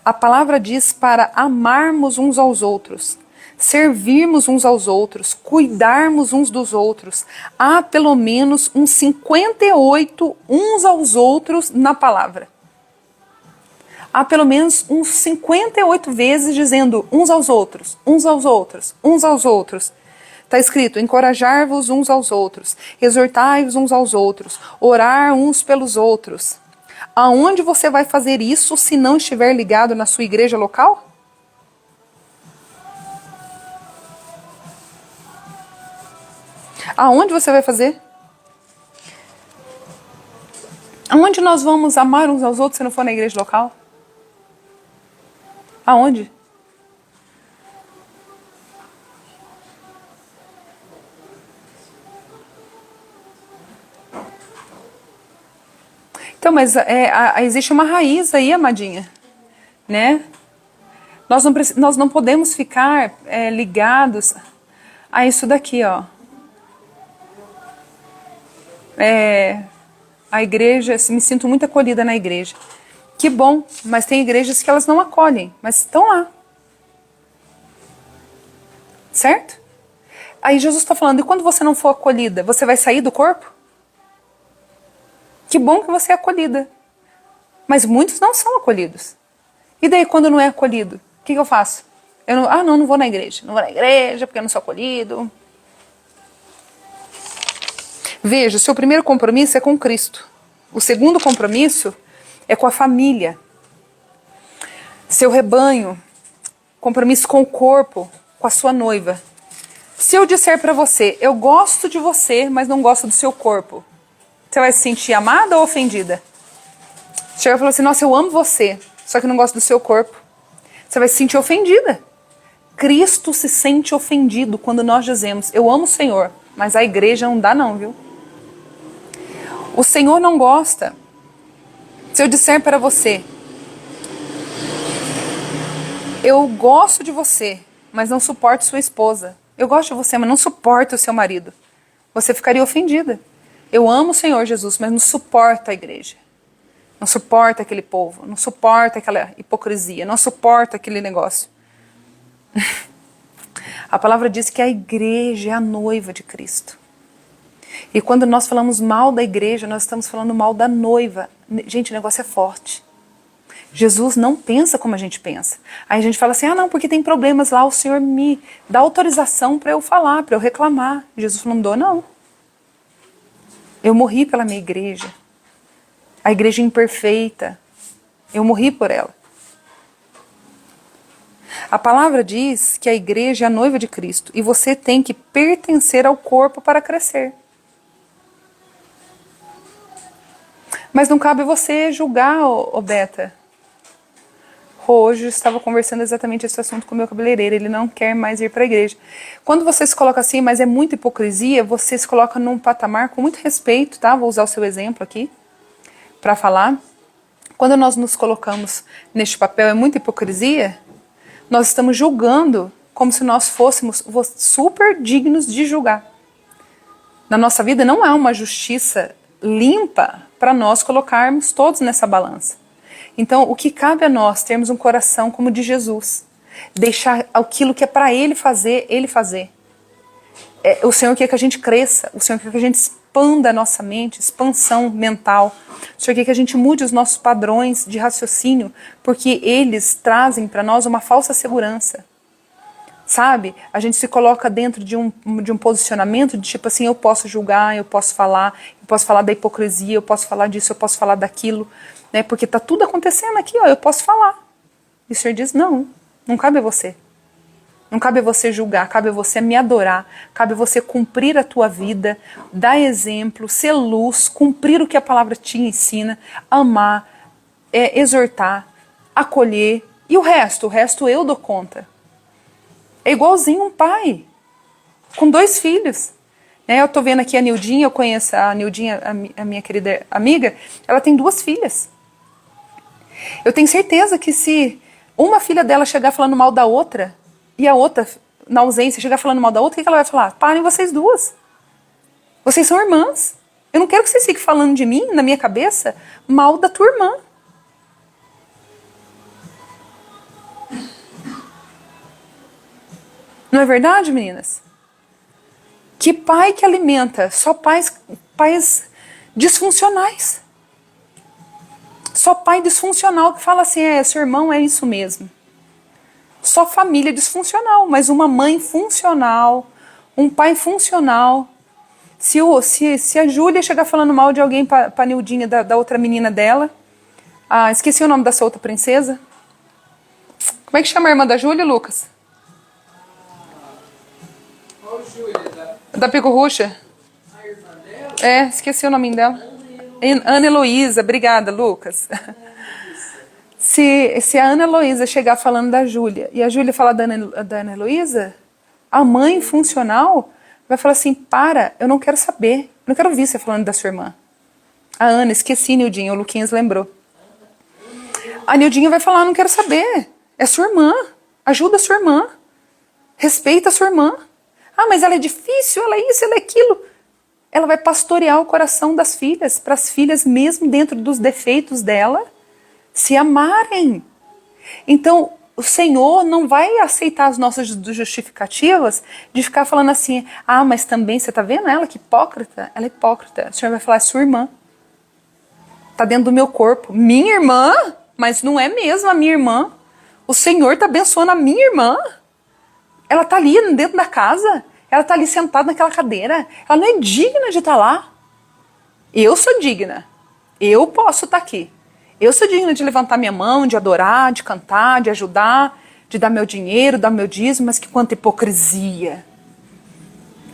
A palavra diz para amarmos uns aos outros, servirmos uns aos outros, cuidarmos uns dos outros. Há pelo menos uns 58 uns aos outros na palavra. Há pelo menos uns 58 vezes dizendo uns aos outros, uns aos outros, uns aos outros. Está escrito, encorajar-vos uns aos outros, exortai-vos uns aos outros, orar uns pelos outros. Aonde você vai fazer isso se não estiver ligado na sua igreja local? Aonde você vai fazer? Aonde nós vamos amar uns aos outros se não for na igreja local? Aonde? Então, mas existe uma raiz aí, amadinha, né? Nós não podemos ficar ligados a isso daqui, ó. A igreja, me sinto muito acolhida na igreja. Que bom, mas tem igrejas que elas não acolhem, mas estão lá. Certo? Aí Jesus está falando, e quando você não for acolhida, você vai sair do corpo? Que bom que você é acolhida. Mas muitos não são acolhidos. E daí quando não é acolhido, o que eu faço? Não vou na igreja. Não vou na igreja porque eu não sou acolhido. Veja, o seu primeiro compromisso é com Cristo. O segundo compromisso é com a família. Seu rebanho, compromisso com o corpo, com a sua noiva. Se eu disser para você, eu gosto de você, mas não gosto do seu corpo, você vai se sentir amada ou ofendida? Chega e fala assim, nossa, eu amo você, só que não gosto do seu corpo. Você vai se sentir ofendida. Cristo se sente ofendido quando nós dizemos, eu amo o Senhor, mas a igreja não dá não, viu? O Senhor não gosta. Se eu disser para você, eu gosto de você, mas não suporto sua esposa. Eu gosto de você, mas não suporto o seu marido. Você ficaria ofendida. Eu amo o Senhor Jesus, mas não suporto a igreja. Não suporto aquele povo, não suporto aquela hipocrisia, não suporto aquele negócio. A palavra diz que a igreja é a noiva de Cristo. E quando nós falamos mal da igreja, nós estamos falando mal da noiva. Gente, o negócio é forte. Jesus não pensa como a gente pensa. Aí a gente fala assim, não, porque tem problemas lá, o Senhor me dá autorização para eu falar, para eu reclamar. Jesus falou, não dou não. Eu morri pela minha igreja. A igreja imperfeita. Eu morri por ela. A palavra diz que a igreja é a noiva de Cristo. E você tem que pertencer ao corpo para crescer. Mas não cabe você julgar, ô Beta. Hoje eu estava conversando exatamente esse assunto com o meu cabeleireiro. Ele não quer mais ir para a igreja. Quando você se coloca assim, mas é muita hipocrisia, você se coloca num patamar com muito respeito, tá? Vou usar o seu exemplo aqui para falar. Quando nós nos colocamos neste papel, é muita hipocrisia, nós estamos julgando como se nós fôssemos super dignos de julgar. Na nossa vida não há uma justiça limpa para nós colocarmos todos nessa balança. Então, o que cabe a nós termos um coração como o de Jesus, deixar aquilo que é para Ele fazer, Ele fazer. O Senhor quer que a gente cresça, o Senhor quer que a gente expanda a nossa mente, expansão mental. O Senhor quer que a gente mude os nossos padrões de raciocínio, porque eles trazem para nós uma falsa segurança. Sabe? A gente se coloca dentro de um posicionamento de tipo assim, eu posso julgar, eu posso falar da hipocrisia, eu posso falar disso, eu posso falar daquilo, né? Porque tá tudo acontecendo aqui, ó, eu posso falar. E o Senhor diz, não cabe a você. Não cabe a você julgar, cabe a você me adorar, cabe a você cumprir a tua vida, dar exemplo, ser luz, cumprir o que a palavra te ensina, amar, exortar, acolher, e o resto eu dou conta. É igualzinho um pai, com 2 filhos. Eu tô vendo aqui a Nildinha, eu conheço a Nildinha, a minha querida amiga, ela tem 2 filhas. Eu tenho certeza que se uma filha dela chegar falando mal da outra, e a outra, na ausência, chegar falando mal da outra, o que ela vai falar? Parem vocês 2. Vocês são irmãs. Eu não quero que vocês fiquem falando de mim, na minha cabeça, mal da tua irmã. Não é verdade, meninas? Que pai que alimenta? Só pais disfuncionais. Só pai disfuncional que fala assim, seu irmão é isso mesmo. Só família disfuncional, mas uma mãe funcional, um pai funcional. Se a Júlia chegar falando mal de alguém pra Nildinha, da outra menina dela, esqueci o nome dessa outra princesa. Como é que chama a irmã da Júlia, Lucas? Da Picurrucha? Esqueci o nome dela. Ana Heloísa, obrigada, Lucas. Se a Ana Heloísa chegar falando da Júlia e a Júlia falar da Ana Heloísa, a mãe funcional vai falar assim, eu não quero saber, eu não quero ouvir você falando da sua irmã. A Ana, esqueci, Nildinha, o Luquinhas lembrou. A Nildinha vai falar, não quero saber, é sua irmã, ajuda a sua irmã, respeita a sua irmã. Mas ela é difícil, ela é isso, ela é aquilo. Ela vai pastorear o coração das filhas, para as filhas, mesmo dentro dos defeitos dela, se amarem. Então, o Senhor não vai aceitar as nossas justificativas de ficar falando assim, mas também, você está vendo ela que hipócrita? Ela é hipócrita. O Senhor vai falar, é sua irmã. Está dentro do meu corpo. Minha irmã? Mas não é mesmo a minha irmã. O Senhor está abençoando a minha irmã. Ela está ali dentro da casa. Ela está ali sentada naquela cadeira. Ela não é digna de estar lá. Eu sou digna. Eu posso estar aqui. Eu sou digna de levantar minha mão, de adorar, de cantar, de ajudar, de dar meu dinheiro, dar meu dízimo, mas que quanta hipocrisia.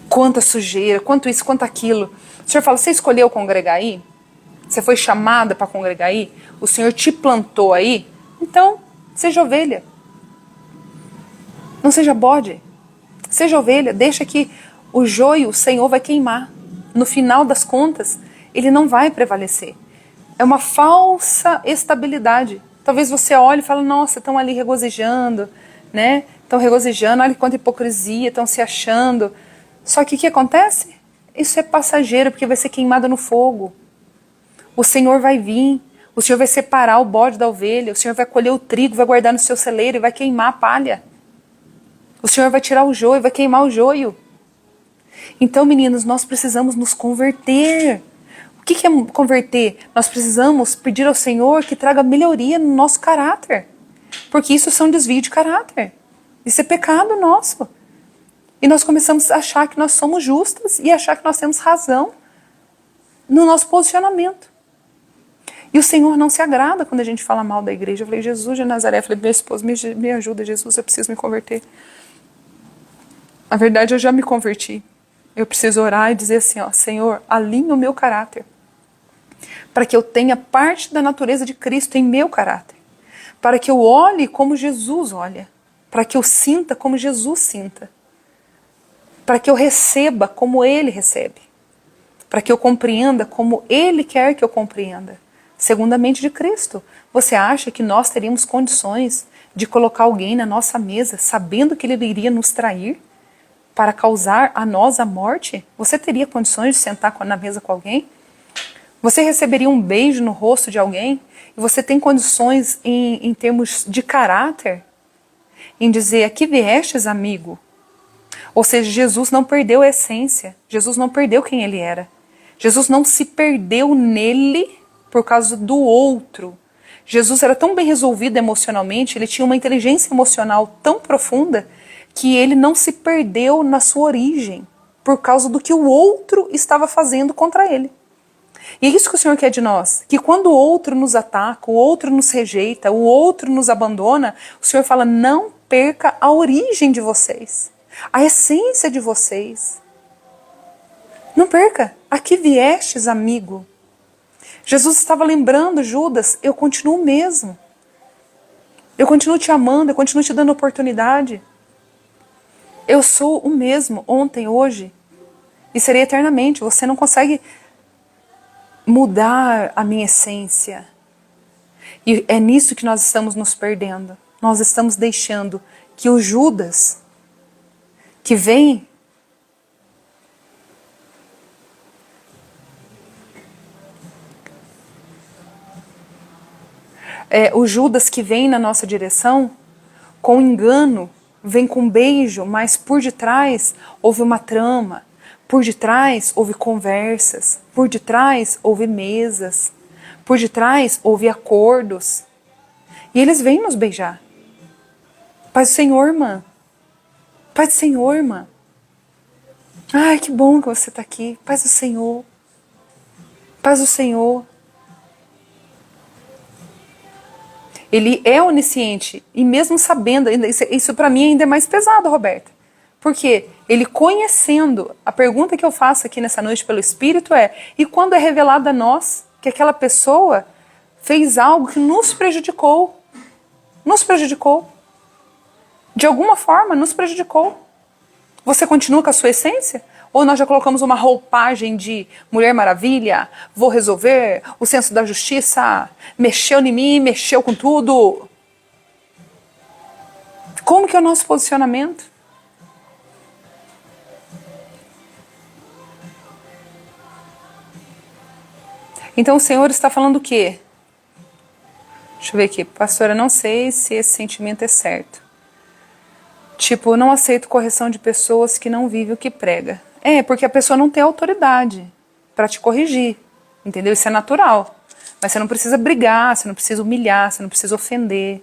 Quanta sujeira, quanto isso, quanto aquilo. O Senhor fala, você escolheu congregar aí? Você foi chamada para congregar aí? O Senhor te plantou aí? Então, seja ovelha. Não seja bode. Seja ovelha, deixa que o joio, o Senhor vai queimar. No final das contas, ele não vai prevalecer. É uma falsa estabilidade. Talvez você olhe e fale, nossa, estão ali regozijando, né? Estão regozijando, olha quanta hipocrisia, estão se achando. Só que o que acontece? Isso é passageiro, porque vai ser queimado no fogo. O Senhor vai vir, o Senhor vai separar o bode da ovelha, o Senhor vai colher o trigo, vai guardar no seu celeiro e vai queimar a palha. O Senhor vai tirar o joio, vai queimar o joio. Então, meninos, nós precisamos nos converter. O que é converter? Nós precisamos pedir ao Senhor que traga melhoria no nosso caráter. Porque isso são desvio de caráter. Isso é pecado nosso. E nós começamos a achar que nós somos justas e achar que nós temos razão no nosso posicionamento. E o Senhor não se agrada quando a gente fala mal da igreja. Eu falei, Jesus de Nazaré, eu falei, meu esposo, me ajuda, Jesus, eu preciso me converter. Na verdade, eu já me converti. Eu preciso orar e dizer assim, Senhor, alinha o meu caráter. Para que eu tenha parte da natureza de Cristo em meu caráter. Para que eu olhe como Jesus olha. Para que eu sinta como Jesus sinta. Para que eu receba como Ele recebe. Para que eu compreenda como Ele quer que eu compreenda. Segundo a mente de Cristo. Você acha que nós teríamos condições de colocar alguém na nossa mesa sabendo que ele iria nos trair? Para causar a nós a morte? Você teria condições de sentar na mesa com alguém? Você receberia um beijo no rosto de alguém? E você tem condições em termos de caráter? Em dizer, aqui viestes, amigo? Ou seja, Jesus não perdeu a essência. Jesus não perdeu quem ele era. Jesus não se perdeu nele por causa do outro. Jesus era tão bem resolvido emocionalmente, ele tinha uma inteligência emocional tão profunda que ele não se perdeu na sua origem por causa do que o outro estava fazendo contra ele. E é isso que o Senhor quer de nós, que quando o outro nos ataca, o outro nos rejeita, o outro nos abandona, o Senhor fala, não perca a origem de vocês, a essência de vocês. Não perca, aqui viestes, amigo. Jesus estava lembrando, Judas, eu continuo mesmo. Eu continuo te amando, eu continuo te dando oportunidade. Eu sou o mesmo ontem, hoje e serei eternamente. Você não consegue mudar a minha essência. E é nisso que nós estamos nos perdendo. Nós estamos deixando que o Judas, que vem o Judas que vem na nossa direção, com engano, vem com um beijo, mas por detrás houve uma trama, por detrás houve conversas, por detrás houve mesas, por detrás houve acordos. E eles vêm nos beijar. Paz do Senhor, irmã. Paz do Senhor, irmã. Ai, que bom que você está aqui. Paz do Senhor. Paz do Senhor. Ele é onisciente. E mesmo sabendo, isso para mim ainda é mais pesado, Roberta. Porque ele conhecendo, a pergunta que eu faço aqui nessa noite pelo Espírito é: e quando é revelado a nós que aquela pessoa fez algo que nos prejudicou? Nos prejudicou. De alguma forma, nos prejudicou. Você continua com a sua essência? Ou nós já colocamos uma roupagem de Mulher Maravilha, vou resolver, o senso da justiça, mexeu em mim, mexeu com tudo? Como que é o nosso posicionamento? Então o Senhor está falando o quê? Deixa eu ver aqui. Pastora, não sei se esse sentimento é certo. Tipo, eu não aceito correção de pessoas que não vivem o que prega. É, porque a pessoa não tem autoridade para te corrigir. Entendeu? Isso é natural. Mas você não precisa brigar, você não precisa humilhar, você não precisa ofender.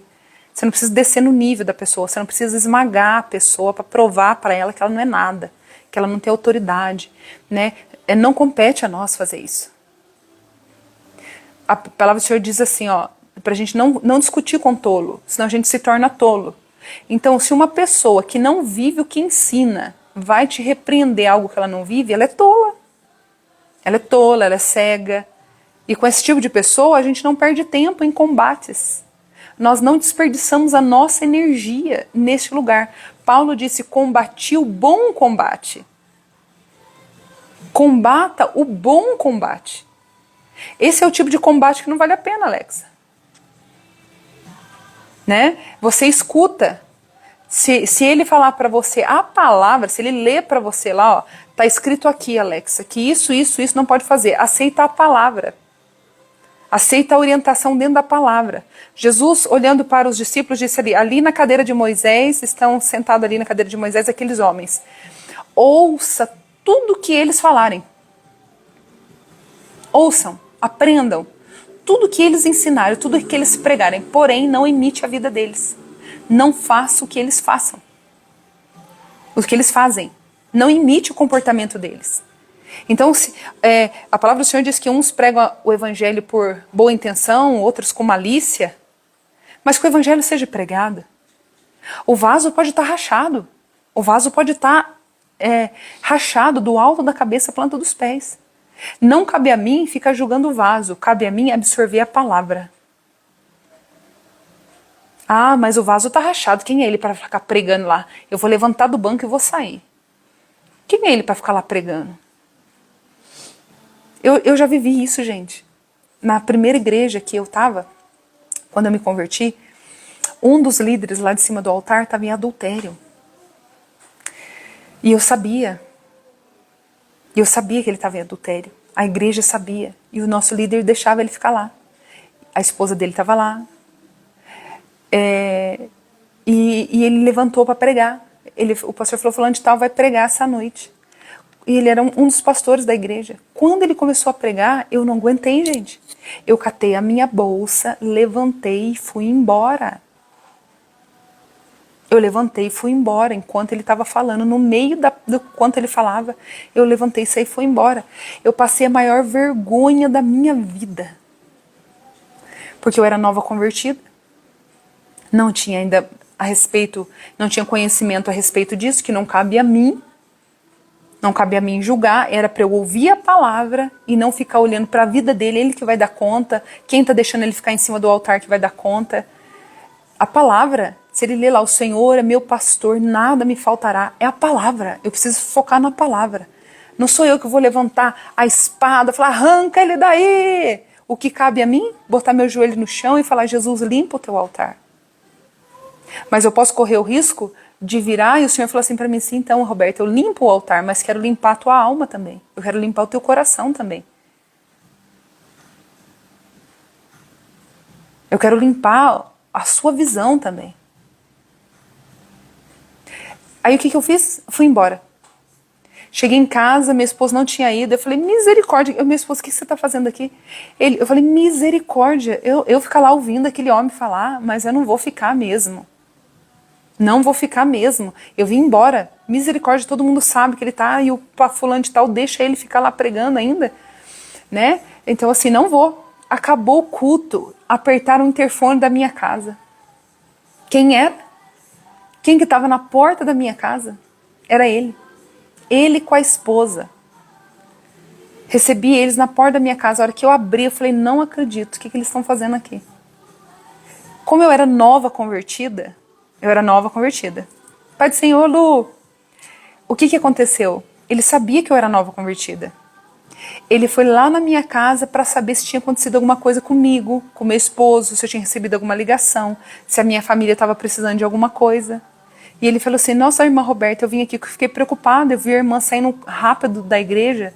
Você não precisa descer no nível da pessoa, você não precisa esmagar a pessoa para provar para ela que ela não é nada, que ela não tem autoridade, né? Não compete a nós fazer isso. A palavra do Senhor diz assim, ó, para a gente não discutir com tolo, senão a gente se torna tolo. Então, se uma pessoa que não vive o que ensina vai te repreender algo que ela não vive, ela é tola. Ela é tola, ela é cega. E com esse tipo de pessoa, a gente não perde tempo em combates. Nós não desperdiçamos a nossa energia neste lugar. Paulo disse, combati o bom combate. Combata o bom combate. Esse é o tipo de combate que não vale a pena, Alexa. Né? Você escuta. Se ele falar para você a palavra, se ele ler para você lá, ó, tá escrito aqui, Alexa, que isso não pode fazer. Aceita a palavra. Aceita a orientação dentro da palavra. Jesus, olhando para os discípulos, disse ali na cadeira de Moisés, estão sentados ali na cadeira de Moisés aqueles homens. Ouça tudo que eles falarem. Ouçam, aprendam. Tudo que eles ensinarem, tudo que eles pregarem, porém não imite a vida deles. Não faça o que eles façam. O que eles fazem. Não imite o comportamento deles. Então, a palavra do Senhor diz que uns pregam o evangelho por boa intenção, outros com malícia, mas que o evangelho seja pregado. O vaso pode estar rachado. O vaso pode estar rachado do alto da cabeça à planta dos pés. Não cabe a mim ficar julgando o vaso, cabe a mim absorver a palavra. Ah, mas o vaso está rachado, quem é ele para ficar pregando lá? Eu vou levantar do banco e vou sair. Quem é ele para ficar lá pregando? Eu já vivi isso, gente. Na primeira igreja que eu estava, quando eu me converti, um dos líderes lá de cima do altar estava em adultério. E eu sabia. Eu sabia que ele estava em adultério. A igreja sabia. E o nosso líder deixava ele ficar lá. A esposa dele estava lá. E ele levantou para pregar. O pastor falou, fulano de tal vai pregar essa noite. E ele era um dos pastores da igreja. Quando ele começou a pregar, eu não aguentei, gente. Eu catei a minha bolsa, levantei e fui embora. Eu levantei e fui embora enquanto ele estava falando. No meio do quanto ele falava, eu levantei e saí e fui embora. Eu passei a maior vergonha da minha vida. Porque eu era nova convertida. Não tinha ainda não tinha conhecimento a respeito disso, que não cabe a mim. Não cabe a mim julgar, era para eu ouvir a palavra e não ficar olhando para a vida dele, ele que vai dar conta, quem está deixando ele ficar em cima do altar que vai dar conta. A palavra, se ele ler lá, o Senhor é meu pastor, nada me faltará, é a palavra, eu preciso focar na palavra. Não sou eu que vou levantar a espada, falar, arranca ele daí. O que cabe a mim? Botar meu joelho no chão e falar, Jesus, limpa o teu altar. Mas eu posso correr o risco de virar e o Senhor falou assim para mim, sim, então, Roberto, eu limpo o altar, mas quero limpar a tua alma também. Eu quero limpar o teu coração também. Eu quero limpar a sua visão também. Aí o que eu fiz? Fui embora. Cheguei em casa, meu esposo não tinha ido. Eu falei, misericórdia. Meu esposo, o que você está fazendo aqui? Eu falei, misericórdia. Eu ficar lá ouvindo aquele homem falar, mas eu não vou ficar mesmo. Não vou ficar mesmo. Eu vim embora. Misericórdia, todo mundo sabe que ele tá e o fulano de tal deixa ele ficar lá pregando ainda, né? Então assim, não vou. Acabou o culto. Apertaram o interfone da minha casa. Quem era? Quem que estava na porta da minha casa? Era ele. Ele com a esposa. Recebi eles na porta da minha casa. A hora que eu abri, eu falei, não acredito. O que eles estão fazendo aqui? Como eu era nova convertida, Pai do Senhor, Lu, o que aconteceu? Ele sabia que eu era nova convertida. Ele foi lá na minha casa para saber se tinha acontecido alguma coisa comigo, com meu esposo, se eu tinha recebido alguma ligação, se a minha família estava precisando de alguma coisa. E ele falou assim, nossa, irmã Roberta, eu vim aqui, eu fiquei preocupada, eu vi a irmã saindo rápido da igreja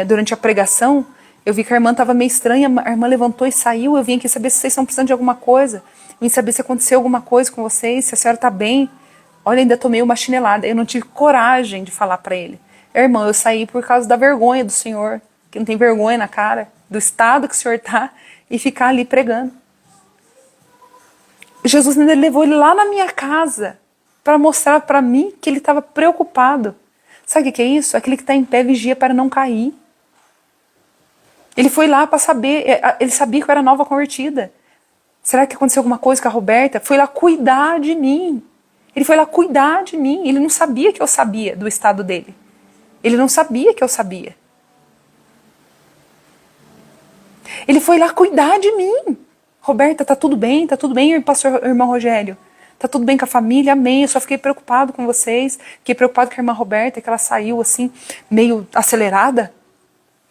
durante a pregação, eu vi que a irmã estava meio estranha, a irmã levantou e saiu, eu vim aqui saber se vocês estão precisando de alguma coisa, vim saber se aconteceu alguma coisa com vocês, se a senhora está bem. Olha, ainda tomei uma chinelada, eu não tive coragem de falar para ele. Irmão, eu saí por causa da vergonha do senhor, que não tem vergonha na cara, do estado que o senhor está, e ficar ali pregando. Jesus ainda levou ele lá na minha casa, para mostrar para mim que ele estava preocupado. Sabe o que é isso? Aquele que está em pé vigia para não cair. Ele foi lá para saber, ele sabia que eu era nova convertida. Será que aconteceu alguma coisa com a Roberta? Foi lá cuidar de mim. Ele foi lá cuidar de mim. Ele não sabia que eu sabia do estado dele. Ele não sabia que eu sabia. Ele foi lá cuidar de mim. Roberta, tá tudo bem? Tá tudo bem, pastor irmão Rogério? Tá tudo bem com a família? Amém. Eu só fiquei preocupado com vocês. Fiquei preocupado com a irmã Roberta, que ela saiu assim, meio acelerada.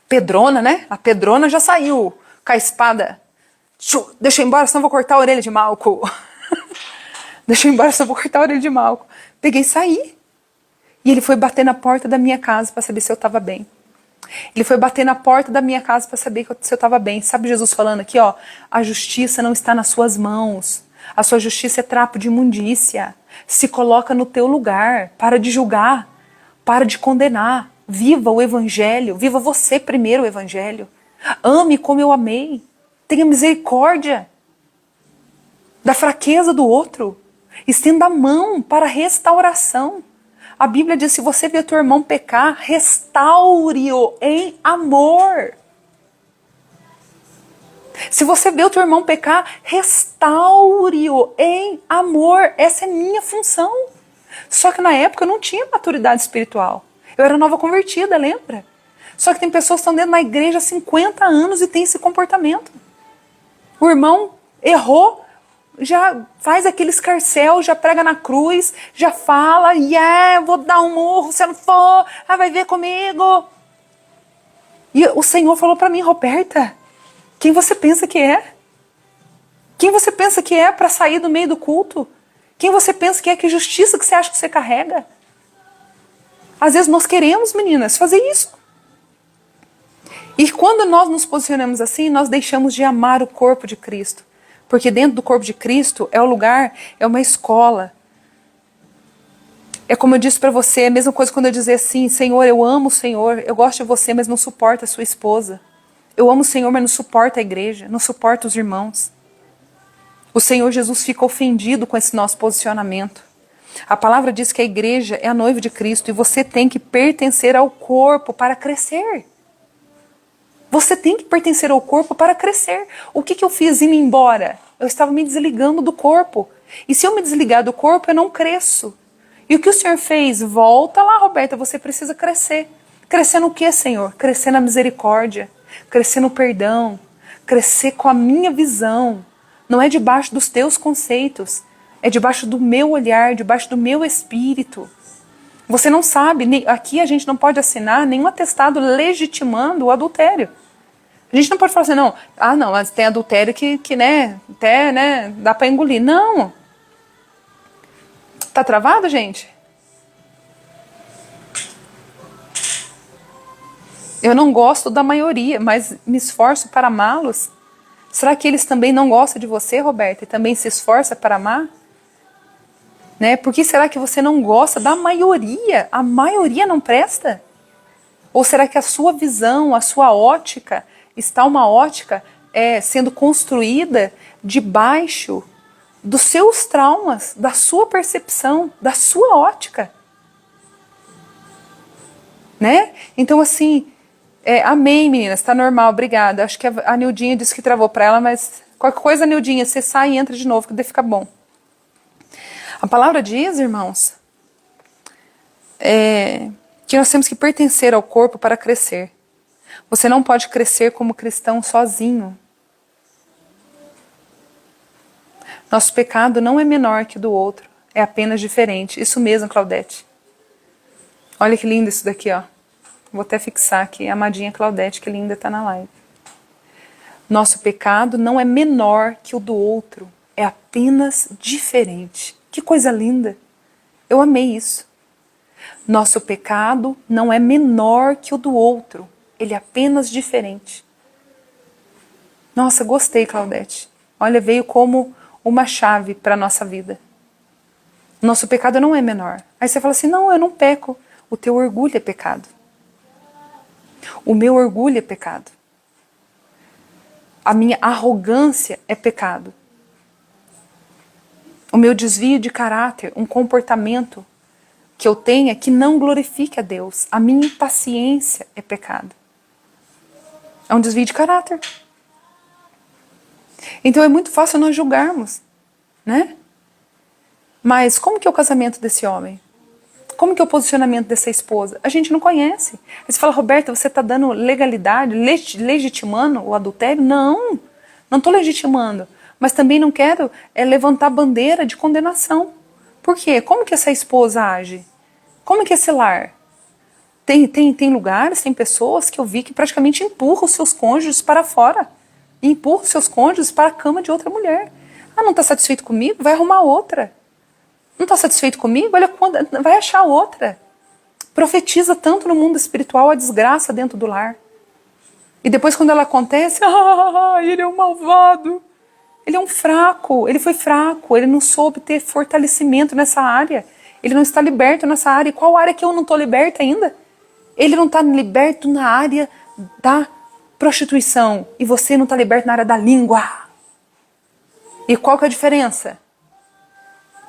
Pedrona, né? A Pedrona já saiu com a espada. Deixa eu ir embora, senão eu vou cortar a orelha de Malco. Deixa eu ir embora, senão eu vou cortar a orelha de Malco. Peguei e saí. E ele foi bater na porta da minha casa para saber se eu estava bem. Ele foi bater na porta da minha casa para saber se eu estava bem. Sabe Jesus falando aqui, ó, a justiça não está nas suas mãos. A sua justiça é trapo de imundícia. Se coloca no teu lugar. Para de julgar. Para de condenar. Viva o evangelho. Viva você primeiro o evangelho. Ame como eu amei. Tenha misericórdia da fraqueza do outro. Estenda a mão para restauração. A Bíblia diz, se você vê teu irmão pecar, restaure-o em amor. Se você vê o teu irmão pecar, restaure-o em amor. Essa é minha função. Só que na época eu não tinha maturidade espiritual. Eu era nova convertida, lembra? Só que tem pessoas que estão dentro da igreja há 50 anos e tem esse comportamento. O irmão errou, já faz aquele escarcéu, já prega na cruz, já fala, vou dar um murro, se não for, vai ver comigo. E o Senhor falou para mim, Roberta, quem você pensa que é? Quem você pensa que é para sair do meio do culto? Quem você pensa que é? Que justiça que você acha que você carrega? Às vezes nós queremos, meninas, fazer isso. E quando nós nos posicionamos assim, nós deixamos de amar o corpo de Cristo. Porque dentro do corpo de Cristo é o lugar, é uma escola. É como eu disse para você, é a mesma coisa quando eu dizer assim, Senhor, eu amo o Senhor, eu gosto de você, mas não suporto a sua esposa. Eu amo o Senhor, mas não suporto a igreja, não suporto os irmãos. O Senhor Jesus fica ofendido com esse nosso posicionamento. A palavra diz que a igreja é a noiva de Cristo e você tem que pertencer ao corpo para crescer. Você tem que pertencer ao corpo para crescer. O que eu fiz indo embora? Eu estava me desligando do corpo. E se eu me desligar do corpo, eu não cresço. E o que o Senhor fez? Volta lá, Roberta, você precisa crescer. Crescer no que, Senhor? Crescer na misericórdia, crescer no perdão, crescer com a minha visão. Não é debaixo dos teus conceitos, é debaixo do meu olhar, debaixo do meu espírito. Você não sabe, aqui a gente não pode assinar nenhum atestado legitimando o adultério. A gente não pode falar assim, não, mas tem adultério que né, até, né, dá para engolir. Não. Tá travado, gente? Eu não gosto da maioria, mas me esforço para amá-los. Será que eles também não gostam de você, Roberta, e também se esforça para amar? Né? Por que será que você não gosta da maioria? A maioria não presta? Ou será que a sua visão, a sua ótica, está uma ótica sendo construída debaixo dos seus traumas, da sua percepção, da sua ótica? Né? Então assim, amém meninas, tá normal, obrigada. Acho que a Nildinha disse que travou para ela, mas qualquer coisa, Nildinha, você sai e entra de novo, que daí fica bom. A palavra diz, irmãos, que nós temos que pertencer ao corpo para crescer. Você não pode crescer como cristão sozinho. Nosso pecado não é menor que o do outro, é apenas diferente. Isso mesmo, Claudete. Olha que lindo isso daqui, ó. Vou até fixar aqui, a amadinha Claudete, que linda, tá na live. Nosso pecado não é menor que o do outro, é apenas diferente. Que coisa linda. Eu amei isso. Nosso pecado não é menor que o do outro, ele é apenas diferente. Nossa, gostei, Claudete. Olha, veio como uma chave para a nossa vida. Nosso pecado não é menor. Aí você fala assim, não, eu não peco. O teu orgulho é pecado. O meu orgulho é pecado. A minha arrogância é pecado. O meu desvio de caráter, um comportamento que eu tenha que não glorifique a Deus. A minha impaciência é pecado. É um desvio de caráter. Então é muito fácil nós julgarmos, né? Mas como que é o casamento desse homem? Como que é o posicionamento dessa esposa? A gente não conhece. Aí você fala, Roberta, você está dando legalidade, legitimando o adultério? Não, não estou legitimando. Mas também não quero levantar bandeira de condenação. Por quê? Como que essa esposa age? Como que é esse lar? Tem lugares, tem pessoas que eu vi que praticamente empurram os seus cônjuges para fora. Empurram os seus cônjuges para a cama de outra mulher. Ah, não está satisfeito comigo? Vai arrumar outra. Não está satisfeito comigo? Olha, vai achar outra. Profetiza tanto no mundo espiritual a desgraça dentro do lar. E depois quando ela acontece, ele é um malvado. Ele é um fraco, ele foi fraco, ele não soube ter fortalecimento nessa área. Ele não está liberto nessa área. E qual área que eu não estou liberta ainda? Ele não está liberto na área da prostituição. E você não está liberto na área da língua. E qual que é a diferença?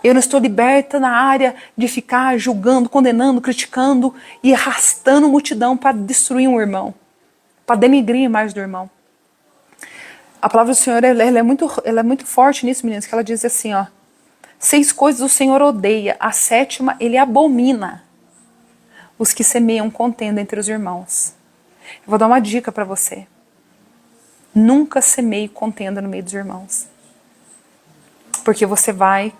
Eu não estou liberta na área de ficar julgando, condenando, criticando e arrastando multidão para destruir um irmão. Para denigrir mais do irmão. A palavra do Senhor ela é muito forte nisso, meninas, que ela diz assim, ó. 6 coisas o Senhor odeia, a 7ª ele abomina. Os que semeiam contenda entre os irmãos. Eu vou dar uma dica para você. Nunca semeie contenda no meio dos irmãos. Porque você vai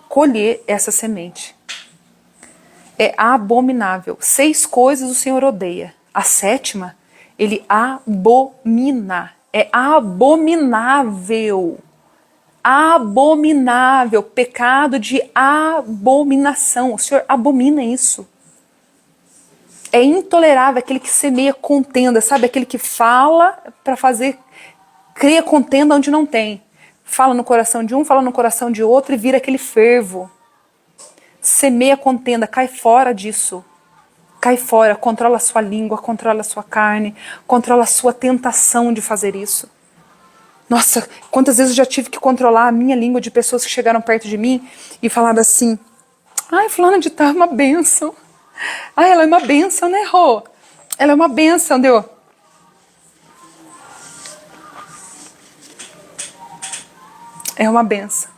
colher essa semente. É abominável. 6 coisas o Senhor odeia. A 7ª, ele abomina. É abominável. Abominável. Pecado de abominação. O Senhor abomina isso. É intolerável aquele que semeia contenda, sabe? Aquele que fala para cria contenda onde não tem. Fala no coração de um, fala no coração de outro e vira aquele fervo. Semeia contenda, cai fora disso. Cai fora, controla a sua língua, controla a sua carne, controla a sua tentação de fazer isso. Nossa, quantas vezes eu já tive que controlar a minha língua de pessoas que chegaram perto de mim e falaram assim, ai, fulana de tal é uma bênção. Ai, ela é uma bênção, né, Rô? Ela é uma bênção, deu. É uma bênção.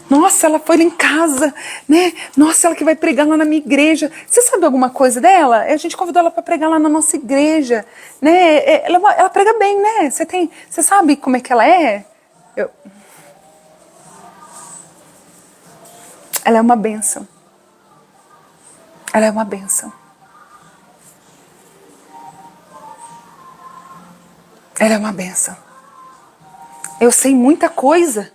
Nossa, ela foi lá em casa, né? Nossa, ela que vai pregar lá na minha igreja. Você sabe alguma coisa dela? A gente convidou ela para pregar lá na nossa igreja, né? Ela prega bem, né? Você sabe como é que ela é? Ela é uma bênção. Ela é uma bênção. Ela é uma bênção. Eu sei muita coisa.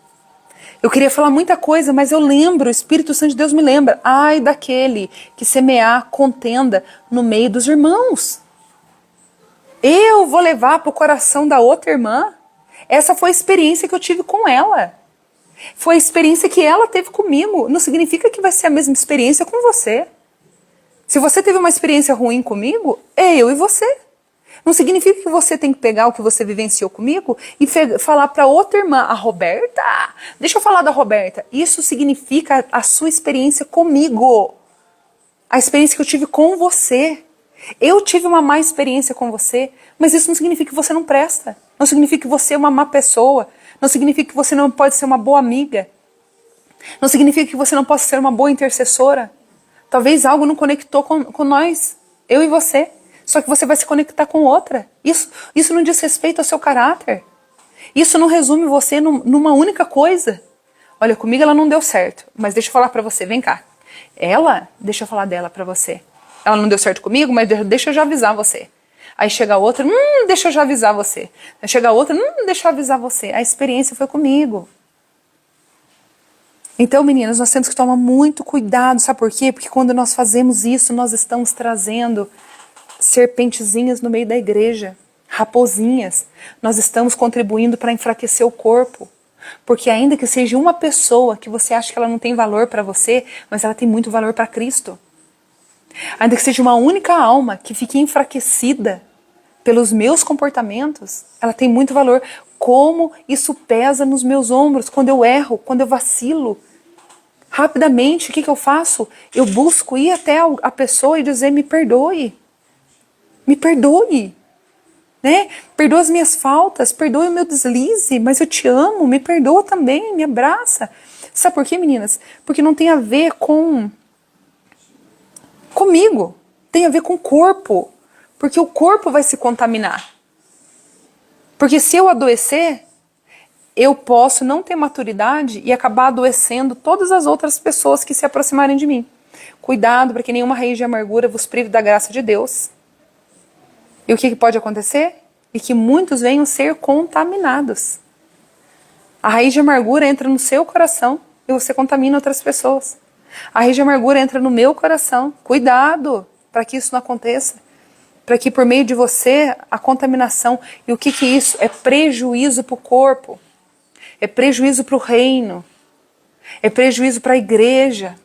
Eu queria falar muita coisa, mas eu lembro, o Espírito Santo de Deus me lembra. Ai daquele que semear contenda no meio dos irmãos. Eu vou levar para o coração da outra irmã. Essa foi a experiência que eu tive com ela. Foi a experiência que ela teve comigo. Não significa que vai ser a mesma experiência com você. Se você teve uma experiência ruim comigo, é eu e você. Não significa que você tem que pegar o que você vivenciou comigo e falar para outra irmã, a Roberta, deixa eu falar da Roberta. Isso significa a sua experiência comigo. A experiência que eu tive com você. Eu tive uma má experiência com você, mas isso não significa que você não presta. Não significa que você é uma má pessoa. Não significa que você não pode ser uma boa amiga. Não significa que você não possa ser uma boa intercessora. Talvez algo não conectou com nós, eu e você. Só que você vai se conectar com outra. Isso não diz respeito ao seu caráter. Isso não resume você numa única coisa. Olha, comigo ela não deu certo, mas deixa eu falar pra você, vem cá. Deixa eu falar dela pra você. Ela não deu certo comigo, mas deixa eu já avisar você. Aí chega outra, deixa eu já avisar você. Aí chega outra, deixa eu avisar você. A experiência foi comigo. Então, meninas, nós temos que tomar muito cuidado, sabe por quê? Porque quando nós fazemos isso, nós estamos trazendo serpentezinhas no meio da igreja, raposinhas. Nós estamos contribuindo para enfraquecer o corpo. Porque ainda que seja uma pessoa que você acha que ela não tem valor para você, mas ela tem muito valor para Cristo. Ainda que seja uma única alma que fique enfraquecida pelos meus comportamentos, ela tem muito valor. Como isso pesa nos meus ombros quando eu erro, quando eu vacilo. Rapidamente, o que eu faço? Eu busco ir até a pessoa e dizer, me perdoe. Me perdoe. Né? Perdoa as minhas faltas, perdoe o meu deslize, mas eu te amo, me perdoa também, me abraça. Sabe por quê, meninas? Porque não tem a ver comigo, tem a ver com o corpo. Porque o corpo vai se contaminar. Porque se eu adoecer, eu posso não ter maturidade e acabar adoecendo todas as outras pessoas que se aproximarem de mim. Cuidado para que nenhuma raiz de amargura vos prive da graça de Deus. E o que pode acontecer? E que muitos venham ser contaminados. A raiz de amargura entra no seu coração e você contamina outras pessoas. A raiz de amargura entra no meu coração. Cuidado para que isso não aconteça. Para que por meio de você, a contaminação. E o que é isso? É prejuízo para o corpo. É prejuízo para o reino. É prejuízo para a igreja.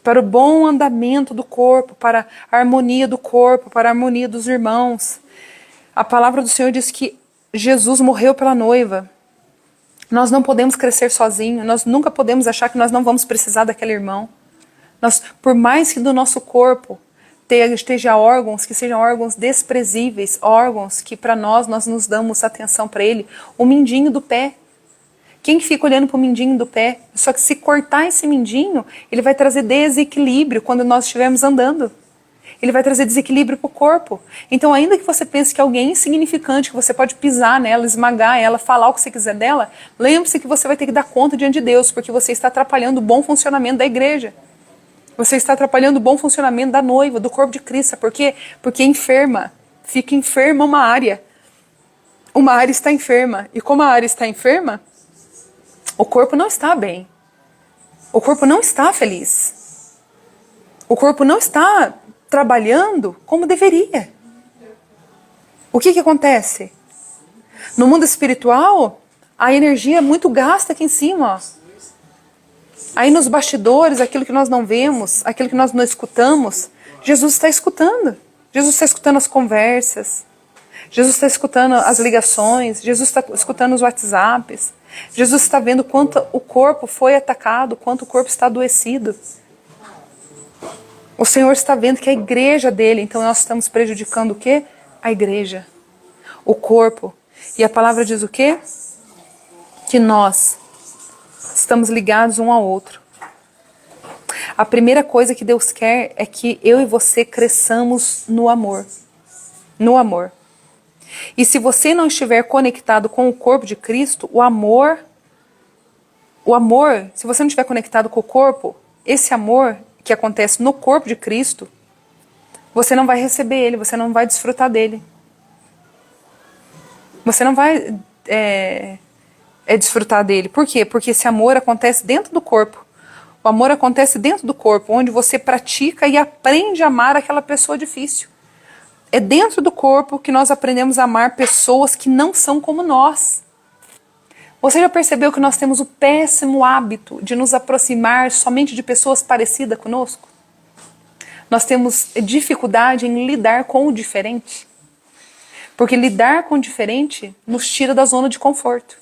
Para o bom andamento do corpo, para a harmonia do corpo, para a harmonia dos irmãos. A palavra do Senhor diz que Jesus morreu pela noiva. Nós não podemos crescer sozinhos, nós nunca podemos achar que nós não vamos precisar daquele irmão. Por mais que do nosso corpo esteja órgãos que sejam órgãos desprezíveis, órgãos que para nós nos damos atenção para ele, o mindinho do pé. Quem fica olhando para o mindinho do pé? Só que se cortar esse mindinho, ele vai trazer desequilíbrio quando nós estivermos andando. Ele vai trazer desequilíbrio para o corpo. Então, ainda que você pense que alguém é insignificante, que você pode pisar nela, esmagar ela, falar o que você quiser dela, lembre-se que você vai ter que dar conta diante de Deus, porque você está atrapalhando o bom funcionamento da igreja. Você está atrapalhando o bom funcionamento da noiva, do corpo de Cristo. Por quê? Porque enferma. Fica enferma uma área. Uma área está enferma. E como a área está enferma, o corpo não está bem. O corpo não está feliz. O corpo não está trabalhando como deveria. O que acontece? No mundo espiritual, a energia é muito gasta aqui em cima. Ó. Aí nos bastidores, aquilo que nós não vemos, aquilo que nós não escutamos, Jesus está escutando. Jesus está escutando as conversas. Jesus está escutando as ligações. Jesus está escutando os WhatsApps. Jesus está vendo quanto o corpo foi atacado, quanto o corpo está adoecido. O Senhor está vendo que a igreja dele, então nós estamos prejudicando o quê? A igreja, o corpo. E a palavra diz o quê? Que nós estamos ligados um ao outro. A primeira coisa que Deus quer é que eu e você cresçamos no amor. No amor. E se você não estiver conectado com o corpo de Cristo, o amor, se você não estiver conectado com o corpo, esse amor que acontece no corpo de Cristo, você não vai receber ele, você não vai desfrutar dele. Você não vai desfrutar dele. Por quê? Porque esse amor acontece dentro do corpo. O amor acontece dentro do corpo, onde você pratica e aprende a amar aquela pessoa difícil. É dentro do corpo que nós aprendemos a amar pessoas que não são como nós. Você já percebeu que nós temos o péssimo hábito de nos aproximar somente de pessoas parecidas conosco? Nós temos dificuldade em lidar com o diferente. Porque lidar com o diferente nos tira da zona de conforto.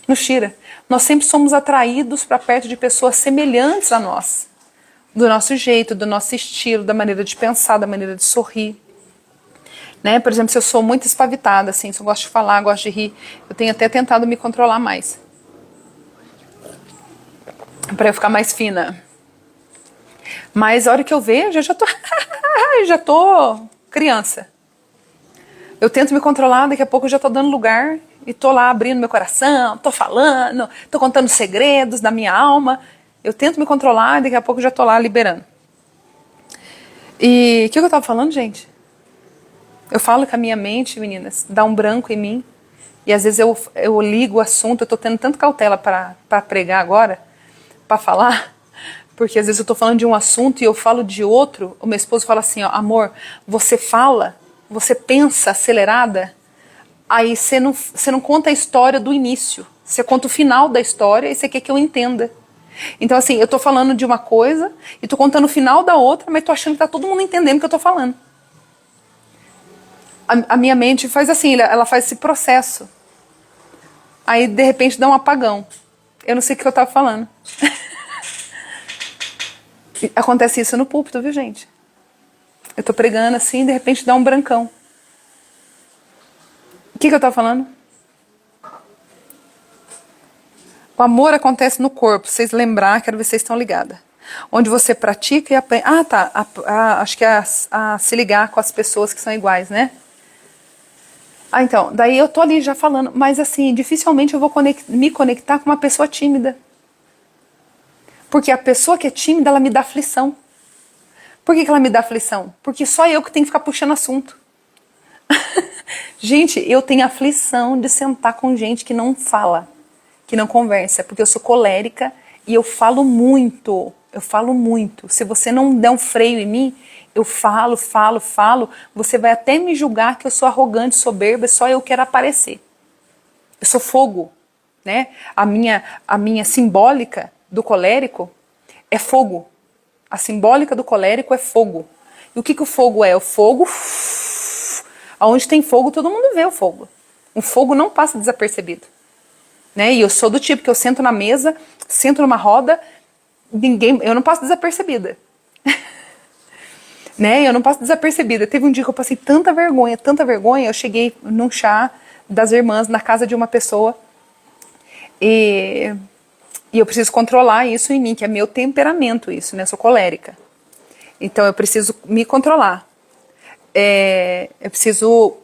Nos tira. Nós sempre somos atraídos para perto de pessoas semelhantes a nós. Do nosso jeito, do nosso estilo, da maneira de pensar, da maneira de sorrir. Né? Por exemplo, se eu sou muito espavitada, assim, se eu gosto de falar, gosto de rir, eu tenho até tentado me controlar mais. Para eu ficar mais fina. Mas a hora que eu vejo, eu já tô criança. Eu tento me controlar, daqui a pouco eu já tô dando lugar e tô lá abrindo meu coração, tô falando, tô contando segredos da minha alma. Eu tento me controlar e daqui a pouco eu já tô lá liberando. E o que eu tava falando, gente? Eu falo que a minha mente, meninas, dá um branco em mim. E às vezes eu ligo o assunto, eu tô tendo tanta cautela para pregar agora, para falar. Porque às vezes eu tô falando de um assunto e eu falo de outro. O meu esposo fala assim, ó, amor, você fala, você pensa acelerada, aí você não conta a história do início. Você conta o final da história e você quer que eu entenda. Então assim, eu tô falando de uma coisa e tô contando o final da outra, mas tô achando que tá todo mundo entendendo o que eu tô falando. A minha mente faz assim, ela faz esse processo. Aí de repente dá um apagão. Eu não sei o que eu tava falando. Acontece isso no púlpito, viu, gente? Eu tô pregando assim, de repente dá um brancão. O que eu tava falando? O amor acontece no corpo. Vocês lembrar, quero ver se vocês estão ligadas. Onde você pratica e aprende. Ah, tá. Acho que é a se ligar com as pessoas que são iguais, né? Ah, então. Daí eu tô ali já falando. Mas assim, dificilmente eu vou me conectar com uma pessoa tímida. Porque a pessoa que é tímida, ela me dá aflição. Por que ela me dá aflição? Porque só eu que tenho que ficar puxando assunto. Gente, eu tenho aflição de sentar com gente que não fala, que não conversa, porque eu sou colérica e eu falo muito. Eu falo muito. Se você não der um freio em mim, eu falo, você vai até me julgar que eu sou arrogante, soberba, só eu quero aparecer. Eu sou fogo, né? A minha simbólica do colérico é fogo. A simbólica do colérico é fogo. E o que o fogo é? O fogo, aonde tem fogo, todo mundo vê o fogo. O fogo não passa desapercebido. Né? E eu sou do tipo que eu sento na mesa, sento numa roda, eu não passo desapercebida. Né? Eu não passo desapercebida. Teve um dia que eu passei tanta vergonha, eu cheguei num chá das irmãs na casa de uma pessoa e eu preciso controlar isso em mim, que é meu temperamento isso, né? Eu sou colérica. Então eu preciso me controlar. Eu preciso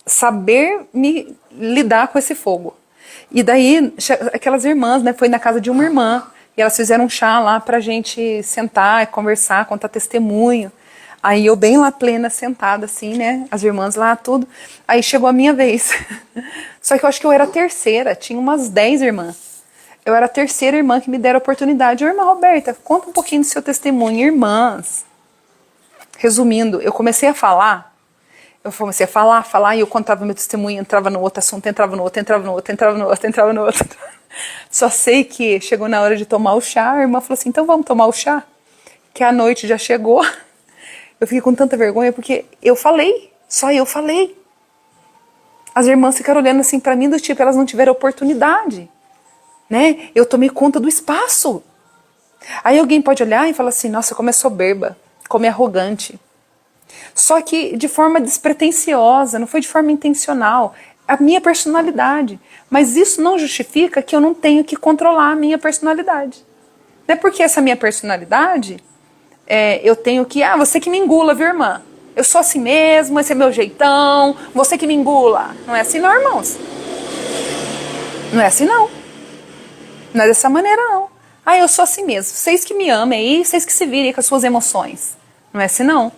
saber me lidar com esse fogo. E daí, aquelas irmãs, né? Foi na casa de uma irmã, e elas fizeram um chá lá pra gente sentar, conversar, contar testemunho. Aí eu bem lá plena, sentada assim, né? As irmãs lá, tudo. Aí chegou a minha vez. Só que eu acho que eu era a terceira, tinha umas 10 irmãs. Eu era a terceira irmã que me deram a oportunidade. Irmã Roberta, conta um pouquinho do seu testemunho. Irmãs. Resumindo, eu comecei a falar, e eu contava meu testemunho, entrava no outro assunto, entrava no outro. Só sei que chegou na hora de tomar o chá, a irmã falou assim, então vamos tomar o chá? Que a noite já chegou. Eu fiquei com tanta vergonha porque eu falei, só eu falei. As irmãs ficaram olhando assim pra mim do tipo, elas não tiveram oportunidade. Né? Eu tomei conta do espaço. Aí alguém pode olhar e falar assim, nossa, como é soberba, como é arrogante. Só que de forma despretensiosa, não foi de forma intencional. A minha personalidade. Mas isso não justifica que eu não tenho que controlar a minha personalidade. Não é porque essa minha personalidade, eu tenho que, você que me engula, viu, irmã? Eu sou assim mesmo, esse é meu jeitão, você que me engula. Não é assim não, irmãos. Não é assim não. Não é dessa maneira não. Eu sou assim mesmo. Vocês que me amem aí, vocês que se virem com as suas emoções. Não é assim não.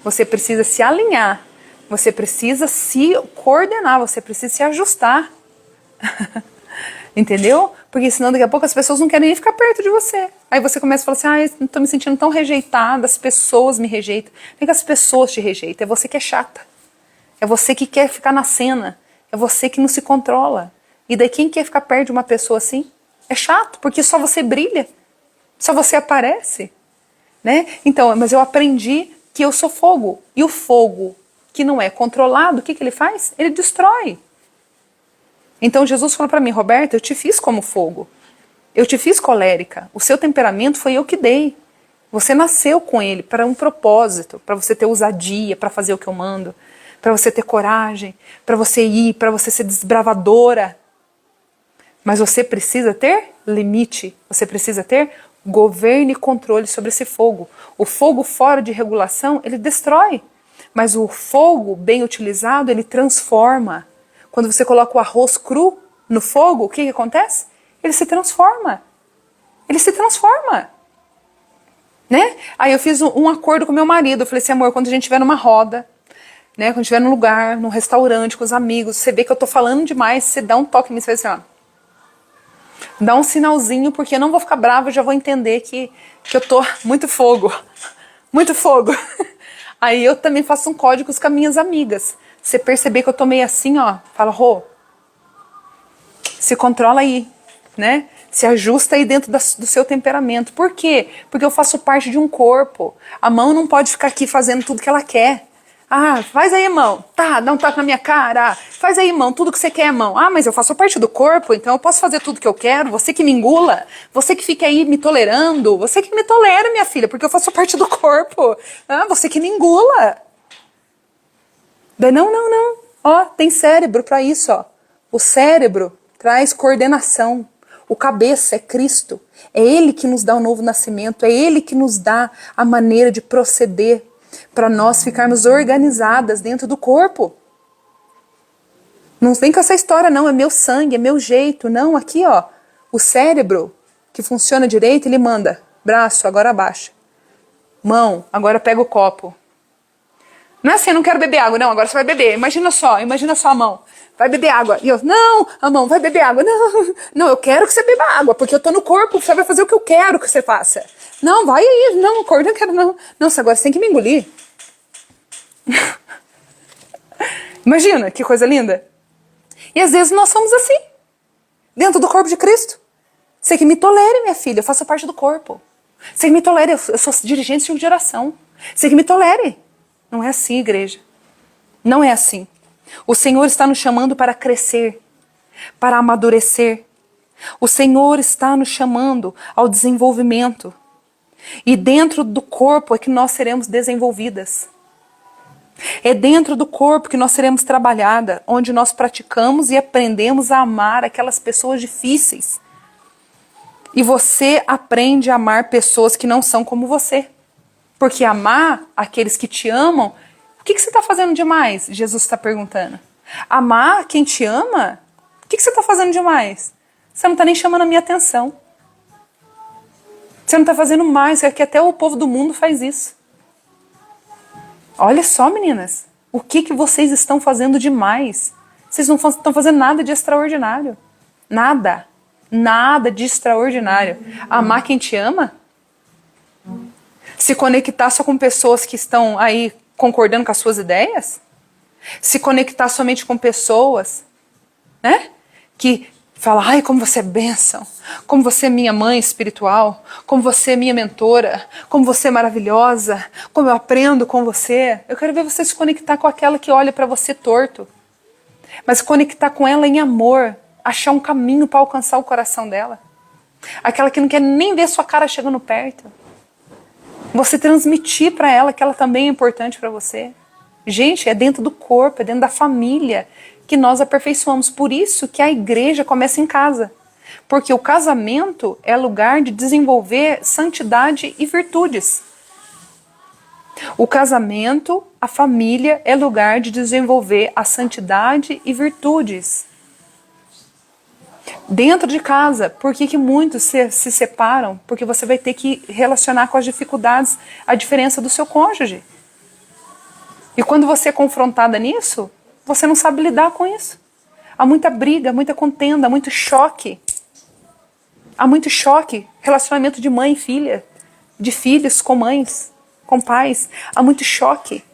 Você precisa se alinhar. Você precisa se coordenar. Você precisa se ajustar. Entendeu? Porque senão daqui a pouco as pessoas não querem nem ficar perto de você. Aí você começa a falar assim, estou me sentindo tão rejeitada, as pessoas me rejeitam. Não é que as pessoas te rejeitam, é você que é chata. É você que quer ficar na cena. É você que não se controla. E daí quem quer ficar perto de uma pessoa assim? É chato, porque só você brilha, só você aparece, né? Então, mas eu aprendi que eu sou fogo. E o fogo que não é controlado, o que ele faz? Ele destrói. Então Jesus falou para mim, Roberta, eu te fiz como fogo. Eu te fiz colérica. O seu temperamento foi eu que dei. Você nasceu com ele para um propósito, para você ter ousadia, para fazer o que eu mando, para você ter coragem, para você ir, para você ser desbravadora. Mas você precisa ter limite, você precisa ter governo e controle sobre esse fogo. O fogo fora de regulação, ele destrói. Mas o fogo bem utilizado, ele transforma. Quando você coloca o arroz cru no fogo, o que acontece? Ele se transforma. Ele se transforma. Né? Aí eu fiz um acordo com meu marido. Eu falei assim, amor, quando a gente estiver numa roda, né, quando estiver num lugar, num restaurante com os amigos, você vê que eu tô falando demais, você dá um toque em mim, você vai assim, ó. Dá um sinalzinho, porque eu não vou ficar brava, eu já vou entender que eu tô muito fogo. Muito fogo. Aí eu também faço um código com as minhas amigas. Você perceber que eu tô meio assim, ó, fala, Rô, se controla aí, né? Se ajusta aí dentro do seu temperamento. Por quê? Porque eu faço parte de um corpo. A mão não pode ficar aqui fazendo tudo que ela quer. Ah, faz aí, mão. Tá, dá um toque na minha cara. Faz aí, mão, tudo que você quer, mão. Ah, mas eu faço parte do corpo, então eu posso fazer tudo que eu quero. Você que me engula. Você que fica aí me tolerando. Você que me tolera, minha filha, porque eu faço parte do corpo. Ah, você que me engula. Não, não, não. Ó, tem cérebro para isso, ó. O cérebro traz coordenação. O cabeça é Cristo. É Ele que nos dá o novo nascimento. É Ele que nos dá a maneira de proceder para nós ficarmos organizadas dentro do corpo. Não vem com essa história, não. É meu sangue, é meu jeito. Não, aqui, ó. O cérebro que funciona direito, ele manda. Braço, agora abaixa. Mão, agora pega o copo. Não é assim, eu não quero beber água. Não, agora você vai beber. Imagina só a mão. Vai beber água. E eu, não, a mão, vai beber água. Não, não, eu quero que você beba água, porque eu tô no corpo, você vai fazer o que eu quero que você faça. Não, vai aí, não, acorda, não quero, não. Nossa, agora você tem que me engolir. Imagina, que coisa linda. E às vezes nós somos assim, dentro do corpo de Cristo. Você que me tolere, minha filha, eu faço parte do corpo. Você que me tolere, eu sou dirigente de oração. Você que me tolere. Não é assim, igreja. Não é assim. O Senhor está nos chamando para crescer, para amadurecer. O Senhor está nos chamando ao desenvolvimento. E dentro do corpo é que nós seremos desenvolvidas. É dentro do corpo que nós seremos trabalhadas, onde nós praticamos e aprendemos a amar aquelas pessoas difíceis. E você aprende a amar pessoas que não são como você. Porque amar aqueles que te amam, o que você está fazendo demais? Jesus está perguntando. Amar quem te ama? O que você está fazendo demais? Você não está nem chamando a minha atenção. Você não está fazendo mais, é que até o povo do mundo faz isso. Olha só, meninas, o que vocês estão fazendo demais? Vocês não estão fazendo nada de extraordinário. Nada. Nada de extraordinário. Amar quem te ama? Se conectar só com pessoas que estão aí concordando com as suas ideias? Se conectar somente com pessoas, né? Que falam, ai, como você é bênção, como você é minha mãe espiritual, como você é minha mentora, como você é maravilhosa, como eu aprendo com você. Eu quero ver você se conectar com aquela que olha para você torto, mas conectar com ela em amor, achar um caminho para alcançar o coração dela. Aquela que não quer nem ver sua cara chegando perto. Você transmitir para ela que ela também é importante para você. Gente, é dentro do corpo, é dentro da família que nós aperfeiçoamos. Por isso que a igreja começa em casa. Porque o casamento é lugar de desenvolver santidade e virtudes. O casamento, a família, é lugar de desenvolver a santidade e virtudes. Dentro de casa, por que muitos se separam? Porque você vai ter que relacionar com as dificuldades, a diferença do seu cônjuge. E quando você é confrontada nisso, você não sabe lidar com isso. Há muita briga, muita contenda, muito choque. Há muito choque, relacionamento de mãe e filha, de filhos com mães, com pais. Há muito choque.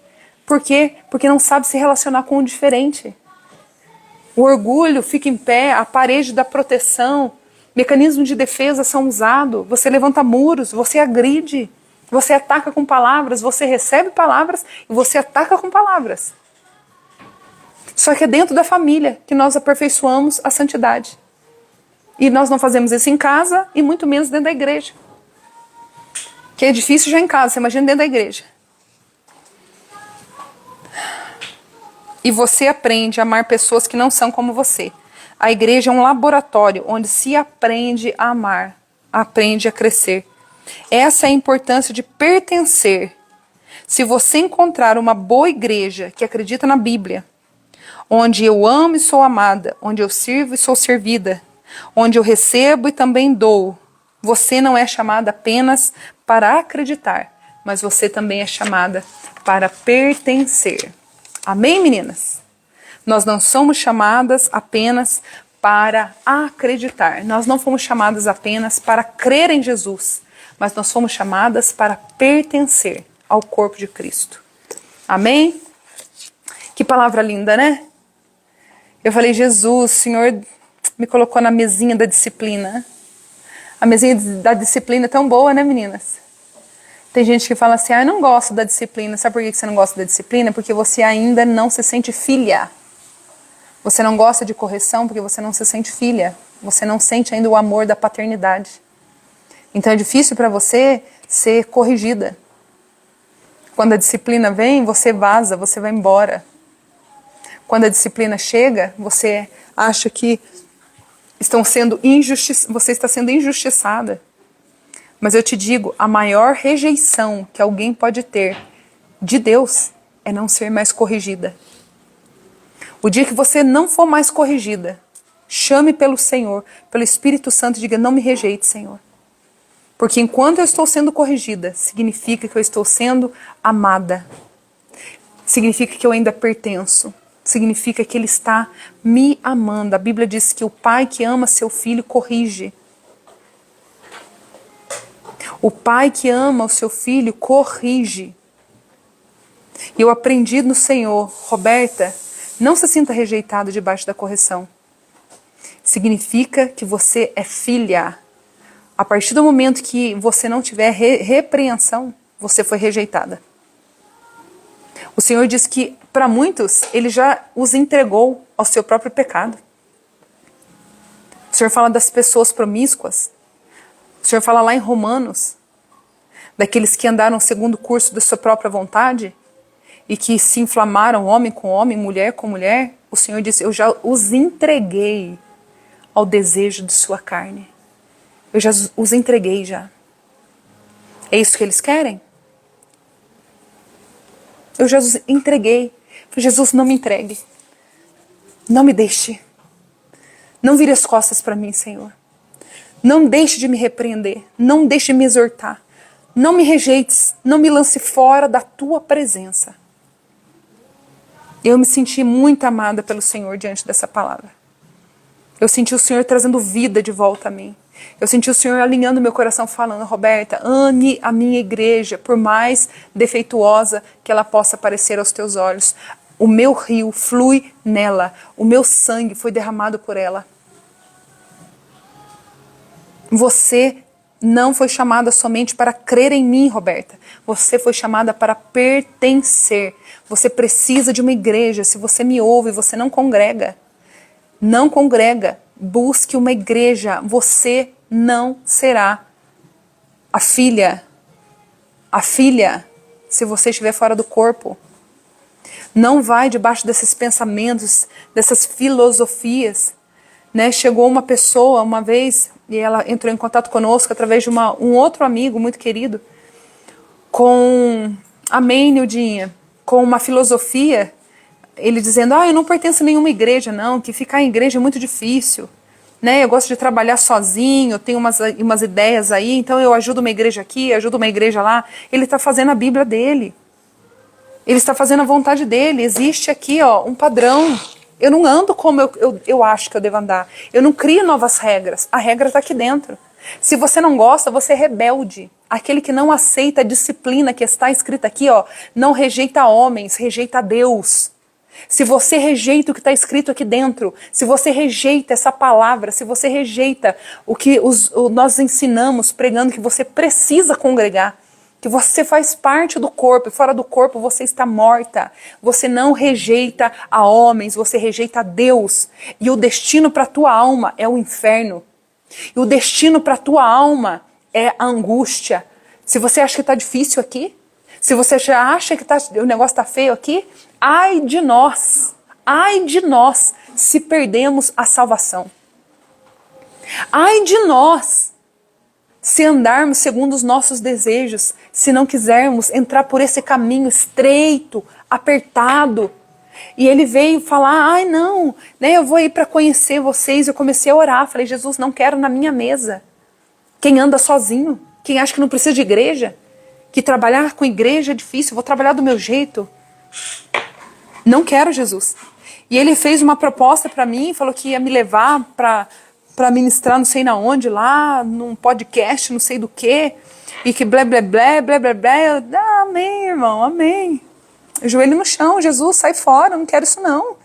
Por quê? Porque não sabe se relacionar com o diferente. O orgulho fica em pé, a parede da proteção, mecanismos de defesa são usados, você levanta muros, você agride, você ataca com palavras, você recebe palavras e você ataca com palavras. Só que é dentro da família que nós aperfeiçoamos a santidade. E nós não fazemos isso em casa e muito menos dentro da igreja. Que é difícil já em casa, você imagina dentro da igreja. E você aprende a amar pessoas que não são como você. A igreja é um laboratório onde se aprende a amar, aprende a crescer. Essa é a importância de pertencer. Se você encontrar uma boa igreja que acredita na Bíblia, onde eu amo e sou amada, onde eu sirvo e sou servida, onde eu recebo e também dou, você não é chamada apenas para acreditar, mas você também é chamada para pertencer. Amém, meninas? Nós não somos chamadas apenas para acreditar. Nós não fomos chamadas apenas para crer em Jesus, mas nós fomos chamadas para pertencer ao corpo de Cristo. Amém? Que palavra linda, né? Eu falei, Jesus, o Senhor me colocou na mesinha da disciplina. A mesinha da disciplina é tão boa, né, meninas? Tem gente que fala assim, eu não gosto da disciplina. Sabe por que você não gosta da disciplina? Porque você ainda não se sente filha. Você não gosta de correção porque você não se sente filha. Você não sente ainda o amor da paternidade. Então é difícil para você ser corrigida. Quando a disciplina vem, você vaza, você vai embora. Quando a disciplina chega, você acha que você está sendo injustiçada. Mas eu te digo, a maior rejeição que alguém pode ter de Deus é não ser mais corrigida. O dia que você não for mais corrigida, chame pelo Senhor, pelo Espírito Santo e diga, não me rejeite, Senhor. Porque enquanto eu estou sendo corrigida, significa que eu estou sendo amada. Significa que eu ainda pertenço. Significa que Ele está me amando. A Bíblia diz que o pai que ama seu filho corrige. O pai que ama o seu filho corrige. E eu aprendi no Senhor, Roberta, não se sinta rejeitada debaixo da correção. Significa que você é filha. A partir do momento que você não tiver repreensão, você foi rejeitada. O Senhor diz que, para muitos, Ele já os entregou ao seu próprio pecado. O Senhor fala das pessoas promíscuas. O Senhor fala lá em Romanos, daqueles que andaram segundo o curso da sua própria vontade e que se inflamaram homem com homem, mulher com mulher. O Senhor disse, eu já os entreguei ao desejo de sua carne. Eu já os entreguei já. É isso que eles querem? Eu já os entreguei. Jesus, não me entregue. Não me deixe. Não vire as costas para mim, Senhor. Não deixe de me repreender. Não deixe de me exortar. Não me rejeites. Não me lance fora da tua presença. Eu me senti muito amada pelo Senhor diante dessa palavra. Eu senti o Senhor trazendo vida de volta a mim. Eu senti o Senhor alinhando meu coração falando, Roberta, ame a minha igreja, por mais defeituosa que ela possa parecer aos teus olhos. O meu rio flui nela, o meu sangue foi derramado por ela. Você não foi chamada somente para crer em mim, Roberta. Você foi chamada para pertencer. Você precisa de uma igreja. Se você me ouve, você não congrega. Não congrega. Busque uma igreja. Você não será a filha. A filha, se você estiver fora do corpo. Não vai debaixo desses pensamentos, dessas filosofias. Né? Chegou uma pessoa uma vez e ela entrou em contato conosco através de um outro amigo muito querido com, amém, Nildinha, com uma filosofia, ele dizendo, eu não pertenço a nenhuma igreja não, que ficar em igreja é muito difícil, né? Eu gosto de trabalhar sozinho, tenho umas ideias aí, então eu ajudo uma igreja aqui, ajudo uma igreja lá. Ele está fazendo a Bíblia dele, ele está fazendo a vontade dele. Existe aqui um padrão. Eu não ando como eu acho que eu devo andar. Eu não crio novas regras. A regra está aqui dentro. Se você não gosta, você é rebelde. Aquele que não aceita a disciplina que está escrita aqui, não rejeita homens, rejeita Deus. Se você rejeita o que está escrito aqui dentro, se você rejeita essa palavra, se você rejeita o que nós ensinamos pregando que você precisa congregar, que você faz parte do corpo e fora do corpo você está morta. Você não rejeita a homens, você rejeita a Deus. E o destino para a tua alma é o inferno. E o destino para a tua alma é a angústia. Se você acha que está difícil aqui, se você já acha que o negócio está feio aqui, ai de nós se perdemos a salvação. Ai de nós se andarmos segundo os nossos desejos, se não quisermos entrar por esse caminho estreito, apertado. E ele veio falar, ai não, né, eu vou ir para conhecer vocês. Eu comecei a orar, falei, Jesus, não quero na minha mesa. Quem anda sozinho, quem acha que não precisa de igreja, que trabalhar com igreja é difícil, vou trabalhar do meu jeito. Não quero, Jesus. E ele fez uma proposta para mim, falou que ia me levar para ministrar não sei na onde, lá, num podcast, não sei do que, e que blé, blé, blé, blé, blé, blé. Amém, irmão, amém. Joelho no chão, Jesus, sai fora, não quero isso não.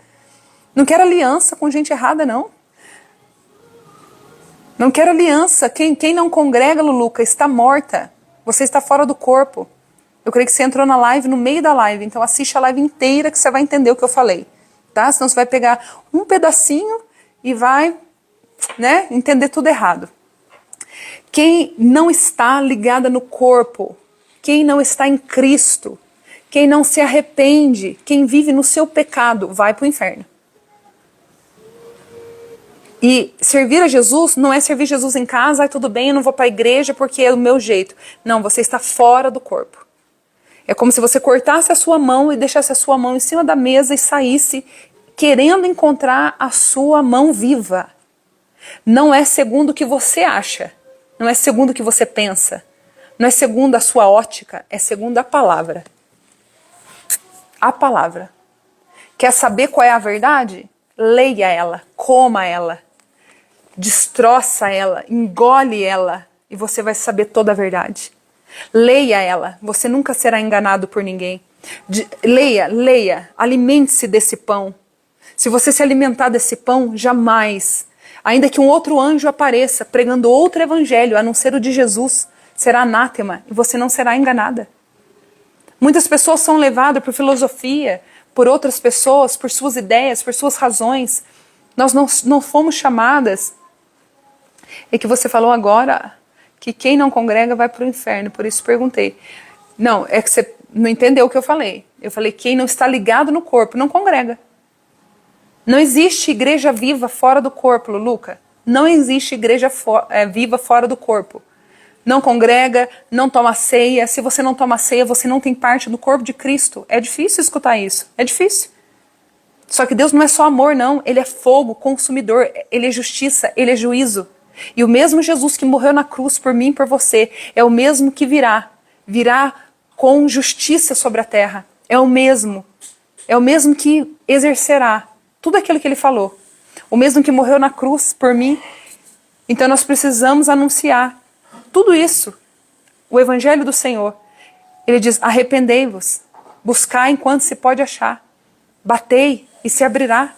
Não quero aliança com gente errada, não. Não quero aliança. Quem não congrega, Luluca, está morta. Você está fora do corpo. Eu creio que você entrou na live, no meio da live, então assiste a live inteira que você vai entender o que eu falei. Tá? Senão você vai pegar um pedacinho e vai, né, entender tudo errado. Quem não está ligada no corpo, quem não está em Cristo, quem não se arrepende, quem vive no seu pecado, vai para o inferno. E servir a Jesus não é servir Jesus em casa, tudo bem, eu não vou para a igreja porque é o meu jeito. Não, você está fora do corpo. É como se você cortasse a sua mão e deixasse a sua mão em cima da mesa e saísse querendo encontrar a sua mão viva. Não é segundo o que você acha, não é segundo o que você pensa, não é segundo a sua ótica, é segundo a palavra. A palavra. Quer saber qual é a verdade? Leia ela, coma ela, destroça ela, engole ela e você vai saber toda a verdade. Leia ela, você nunca será enganado por ninguém. Leia, alimente-se desse pão. Se você se alimentar desse pão, jamais, ainda que um outro anjo apareça pregando outro evangelho, a não ser o de Jesus, será anátema e você não será enganada. Muitas pessoas são levadas por filosofia, por outras pessoas, por suas ideias, por suas razões. Nós não fomos chamadas. É que você falou agora que quem não congrega vai para o inferno, por isso perguntei. Não, é que você não entendeu o que eu falei. Eu falei quem não está ligado no corpo não congrega. Não existe igreja viva fora do corpo, Luca. Não existe igreja viva fora do corpo. Não congrega, não toma ceia. Se você não toma ceia, você não tem parte do corpo de Cristo. É difícil escutar isso. É difícil. Só que Deus não é só amor, não. Ele é fogo consumidor. Ele é justiça. Ele é juízo. E o mesmo Jesus que morreu na cruz por mim e por você é o mesmo que virá. Virá com justiça sobre a terra. É o mesmo. É o mesmo que exercerá tudo aquilo que ele falou. O mesmo que morreu na cruz por mim. Então nós precisamos anunciar tudo isso. O evangelho do Senhor. Ele diz, arrependei-vos. Buscai enquanto se pode achar. Batei e se abrirá.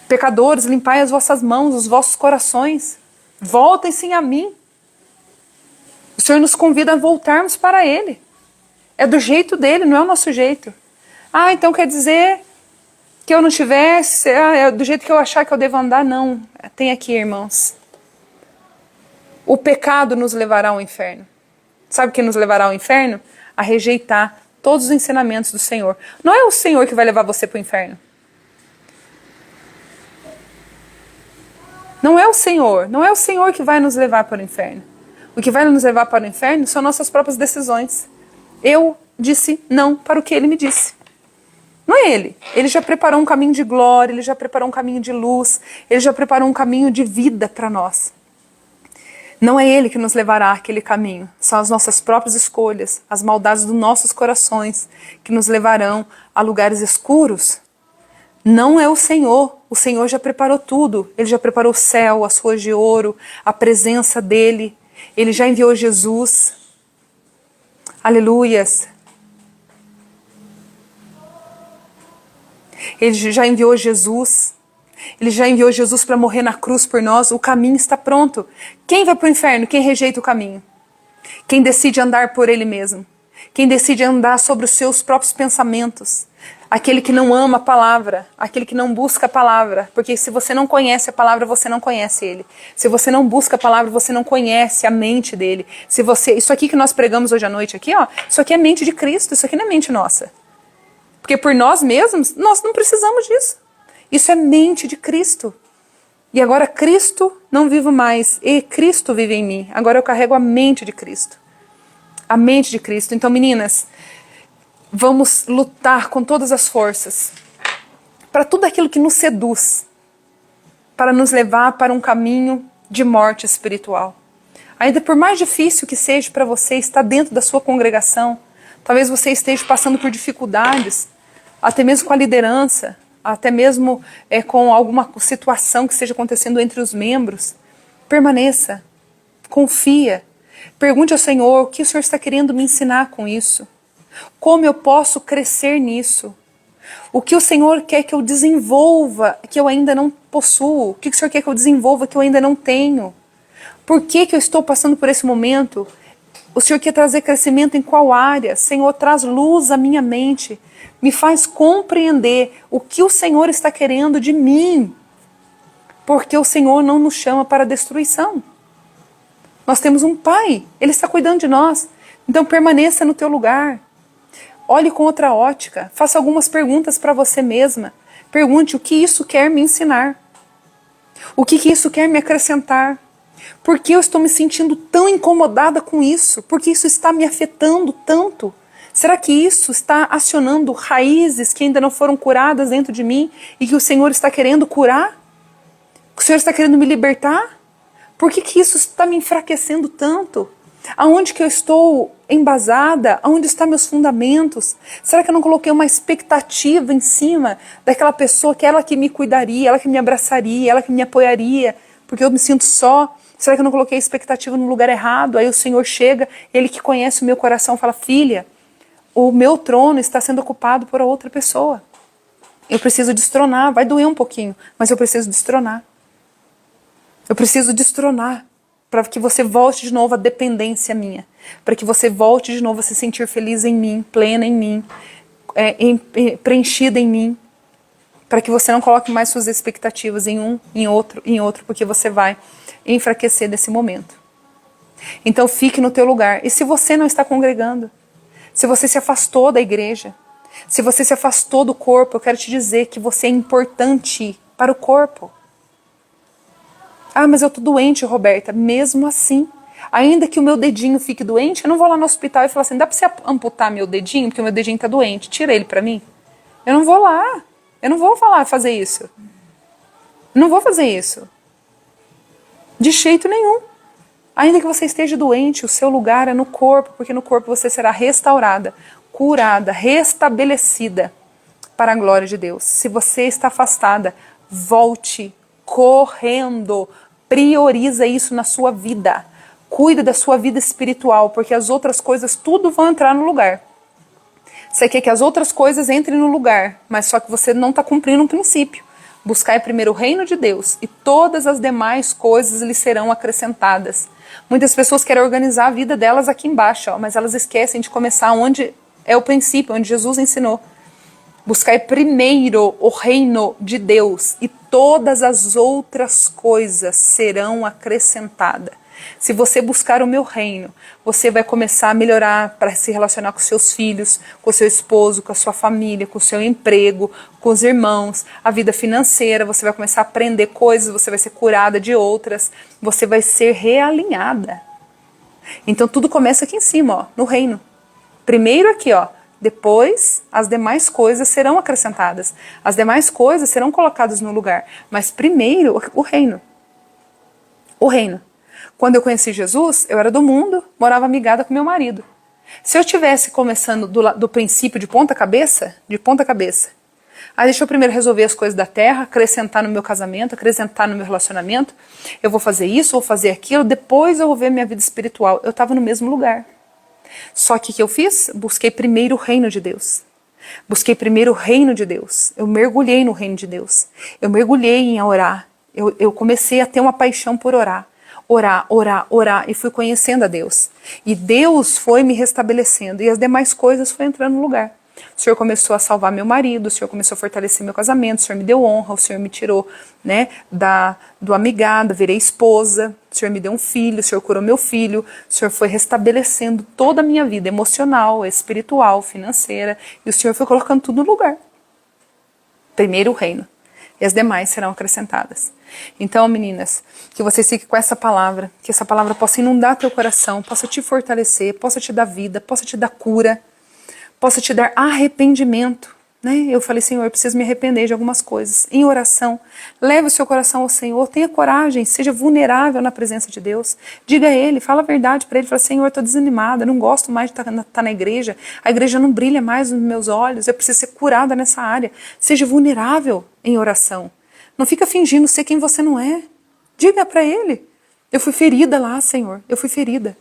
Pecadores, limpai as vossas mãos, os vossos corações. Voltem-se a mim. O Senhor nos convida a voltarmos para Ele. É do jeito dele, não é o nosso jeito. Ah, então quer dizer que eu não tivesse, é do jeito que eu achar que eu devo andar? Não. Tem aqui, irmãos. O pecado nos levará ao inferno. Sabe o que nos levará ao inferno? A rejeitar todos os ensinamentos do Senhor. Não é o Senhor que vai levar você para o inferno. Não é o Senhor que vai nos levar para o inferno. O que vai nos levar para o inferno são nossas próprias decisões. Eu disse não para o que Ele me disse. Não é Ele. Ele já preparou um caminho de glória, Ele já preparou um caminho de luz, Ele já preparou um caminho de vida para nós. Não é Ele que nos levará àquele caminho. São as nossas próprias escolhas, as maldades dos nossos corações que nos levarão a lugares escuros. Não é o Senhor. O Senhor já preparou tudo. Ele já preparou o céu, as ruas de ouro, a presença dEle. Ele já enviou Jesus. Aleluias. Ele já enviou Jesus. Ele já enviou Jesus para morrer na cruz por nós. O caminho está pronto. Quem vai para o inferno? Quem rejeita o caminho. Quem decide andar por ele mesmo. Quem decide andar sobre os seus próprios pensamentos. Aquele que não ama a palavra, aquele que não busca a palavra, porque se você não conhece a palavra, você não conhece ele. Se você não busca a palavra, você não conhece a mente dele. Isso aqui que nós pregamos hoje à noite aqui, ó, isso aqui é mente de Cristo, isso aqui não é mente nossa. Porque por nós mesmos, nós não precisamos disso. Isso é mente de Cristo. E agora Cristo não vivo mais, e Cristo vive em mim. Agora eu carrego a mente de Cristo. A mente de Cristo. Então, meninas, vamos lutar com todas as forças para tudo aquilo que nos seduz, para nos levar para um caminho de morte espiritual. Ainda por mais difícil que seja para você estar dentro da sua congregação, talvez você esteja passando por dificuldades, até mesmo com a liderança, até mesmo com alguma situação que esteja acontecendo entre os membros, permaneça, confia, pergunte ao Senhor o que o Senhor está querendo me ensinar com isso. Como eu posso crescer nisso? O que o Senhor quer que eu desenvolva que eu ainda não possuo? O que o Senhor quer que eu desenvolva que eu ainda não tenho? Por que eu estou passando por esse momento? O Senhor quer trazer crescimento em qual área? Senhor, traz luz à minha mente. Me faz compreender o que o Senhor está querendo de mim. Porque o Senhor não nos chama para destruição. Nós temos um Pai. Ele está cuidando de nós. Então permaneça no teu lugar. Olhe com outra ótica, faça algumas perguntas para você mesma. Pergunte o que isso quer me ensinar. O que isso quer me acrescentar. Por que eu estou me sentindo tão incomodada com isso? Por que isso está me afetando tanto? Será que isso está acionando raízes que ainda não foram curadas dentro de mim e que o Senhor está querendo curar? O Senhor está querendo me libertar? Por que isso está me enfraquecendo tanto? Aonde que eu estou embasada? Aonde estão meus fundamentos? Será que eu não coloquei uma expectativa em cima daquela pessoa que ela que me cuidaria, ela que me abraçaria, ela que me apoiaria, porque eu me sinto só? Será que eu não coloquei a expectativa no lugar errado? Aí o Senhor chega, Ele que conhece o meu coração, fala: filha, o meu trono está sendo ocupado por outra pessoa. Eu preciso destronar, vai doer um pouquinho, mas eu preciso destronar. Eu preciso destronar. Para que você volte de novo à dependência minha. Para que você volte de novo a se sentir feliz em mim, plena em mim, preenchida em mim. Para que você não coloque mais suas expectativas em um, em outro, porque você vai enfraquecer nesse momento. Então fique no teu lugar. E se você não está congregando, se você se afastou da igreja, se você se afastou do corpo, eu quero te dizer que você é importante para o corpo. Ah, mas eu tô doente, Roberta. Mesmo assim, ainda que o meu dedinho fique doente, eu não vou lá no hospital e falar assim: dá pra você amputar meu dedinho, porque o meu dedinho tá doente, tira ele pra mim. Eu não vou lá. Eu não vou fazer isso. Eu não vou fazer isso. De jeito nenhum. Ainda que você esteja doente, o seu lugar é no corpo, porque no corpo você será restaurada, curada, restabelecida para a glória de Deus. Se você está afastada, volte correndo. Prioriza isso na sua vida. Cuida da sua vida espiritual, porque as outras coisas tudo vão entrar no lugar. Você quer que as outras coisas entrem no lugar, mas só que você não está cumprindo um princípio. Buscai primeiro o reino de Deus e todas as demais coisas lhe serão acrescentadas. Muitas pessoas querem organizar a vida delas aqui embaixo, ó, mas elas esquecem de começar onde é o princípio, onde Jesus ensinou. Buscai primeiro o reino de Deus e todas as outras coisas serão acrescentadas. Se você buscar o meu reino, você vai começar a melhorar para se relacionar com seus filhos, com seu esposo, com a sua família, com o seu emprego, com os irmãos, a vida financeira, você vai começar a aprender coisas, você vai ser curada de outras, você vai ser realinhada. Então tudo começa aqui em cima, ó, no reino. Primeiro aqui, ó. Depois, as demais coisas serão acrescentadas. As demais coisas serão colocadas no lugar. Mas primeiro, o reino. O reino. Quando eu conheci Jesus, eu era do mundo, morava amigada com meu marido. Se eu tivesse começando do princípio de ponta cabeça, deixa eu primeiro resolver as coisas da terra, acrescentar no meu casamento, acrescentar no meu relacionamento, eu vou fazer isso, vou fazer aquilo, depois eu vou ver minha vida espiritual. Eu estava no mesmo lugar. Só que o que eu fiz? Busquei primeiro o reino de Deus. Busquei primeiro o reino de Deus. Eu mergulhei no reino de Deus. Eu mergulhei em orar. Eu comecei a ter uma paixão por orar. Orar, orar, orar. E fui conhecendo a Deus. E Deus foi me restabelecendo. E as demais coisas foram entrando no lugar. O Senhor começou a salvar meu marido, o Senhor começou a fortalecer meu casamento, o Senhor me deu honra, o Senhor me tirou, né, do amigado, virei esposa, o Senhor me deu um filho, o Senhor curou meu filho, o Senhor foi restabelecendo toda a minha vida emocional, espiritual, financeira, e o Senhor foi colocando tudo no lugar. Primeiro o reino, e as demais serão acrescentadas. Então, meninas, que vocês fiquem com essa palavra, que essa palavra possa inundar teu coração, possa te fortalecer, possa te dar vida, possa te dar cura, possa te dar arrependimento, né? Eu falei, Senhor, eu preciso me arrepender de algumas coisas. Em oração, leve o seu coração ao Senhor, tenha coragem, seja vulnerável na presença de Deus. Diga a Ele, fala a verdade para Ele, fala, Senhor, eu estou desanimada, não gosto mais de estar na igreja, a igreja não brilha mais nos meus olhos, eu preciso ser curada nessa área. Seja vulnerável em oração. Não fica fingindo ser quem você não é. Diga para Ele, eu fui ferida lá, Senhor, eu fui ferida.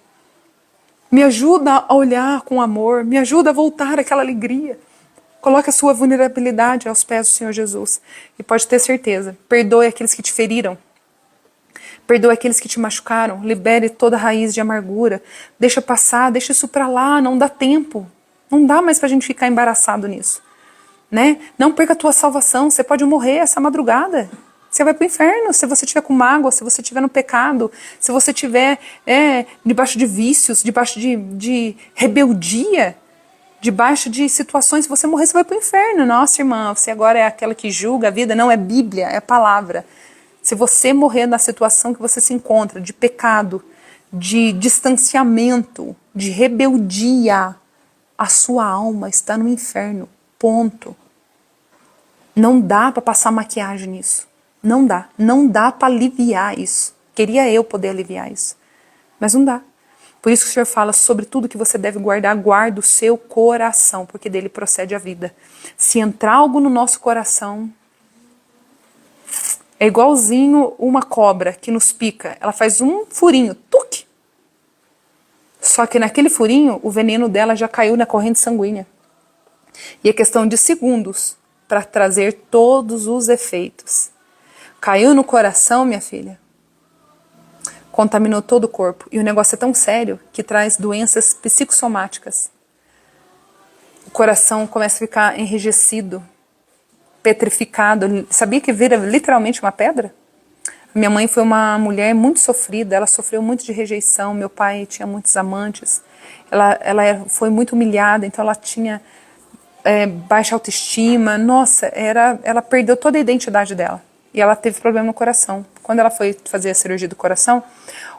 Me ajuda a olhar com amor, me ajuda a voltar àquela alegria. Coloque a sua vulnerabilidade aos pés do Senhor Jesus. E pode ter certeza, perdoe aqueles que te feriram. Perdoe aqueles que te machucaram. Libere toda raiz de amargura. Deixa passar, deixa isso pra lá, não dá tempo. Não dá mais pra gente ficar embaraçado nisso. Né? Não perca a tua salvação, você pode morrer essa madrugada. Você vai para o inferno se você estiver com mágoa, se você estiver no pecado, se você estiver debaixo de vícios, debaixo de rebeldia, debaixo de situações, se você morrer, você vai para o inferno. Nossa, irmã, você agora é aquela que julga a vida. Não, é Bíblia, é palavra. Se você morrer na situação que você se encontra, de pecado, de distanciamento, de rebeldia, a sua alma está no inferno. Ponto. Não dá para passar maquiagem nisso. Não dá. Não dá para aliviar isso. Queria eu poder aliviar isso. Mas não dá. Por isso que o Senhor fala sobre tudo que você deve guardar, guarda o seu coração, porque dele procede a vida. Se entrar algo no nosso coração, é igualzinho uma cobra que nos pica. Ela faz um furinho, tuque. Só que naquele furinho, o veneno dela já caiu na corrente sanguínea. E é questão de segundos para trazer todos os efeitos. Caiu no coração, minha filha, contaminou todo o corpo. E o negócio é tão sério que traz doenças psicossomáticas. O coração começa a ficar enrijecido, petrificado. Sabia que vira literalmente uma pedra? Minha mãe foi uma mulher muito sofrida, ela sofreu muito de rejeição. Meu pai tinha muitos amantes. Ela foi muito humilhada, então ela tinha baixa autoestima. Nossa, ela perdeu toda a identidade dela. E ela teve problema no coração. Quando ela foi fazer a cirurgia do coração,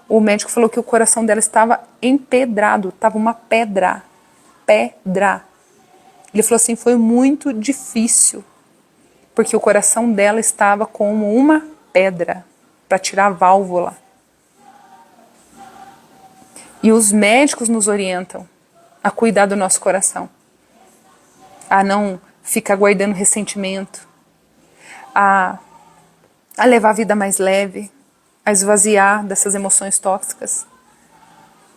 o médico falou que o coração dela estava empedrado, estava uma pedra. Pedra. Ele falou assim, foi muito difícil, porque o coração dela estava como uma pedra, para tirar a válvula. E os médicos nos orientam a cuidar do nosso coração, a não ficar guardando ressentimento, a levar a vida mais leve, a esvaziar dessas emoções tóxicas,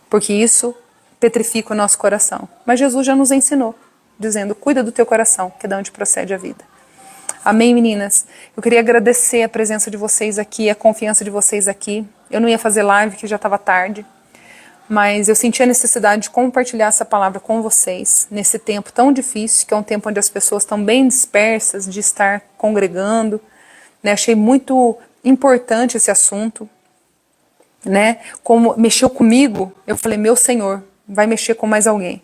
porque isso petrifica o nosso coração. Mas Jesus já nos ensinou, dizendo, cuida do teu coração, que é de onde procede a vida. Amém, meninas? Eu queria agradecer a presença de vocês aqui, a confiança de vocês aqui. Eu não ia fazer live, que já estava tarde, mas eu senti a necessidade de compartilhar essa palavra com vocês, nesse tempo tão difícil, que é um tempo onde as pessoas estão bem dispersas de estar congregando, né? Achei muito importante esse assunto, né? Como mexeu comigo, eu falei, meu Senhor, vai mexer com mais alguém.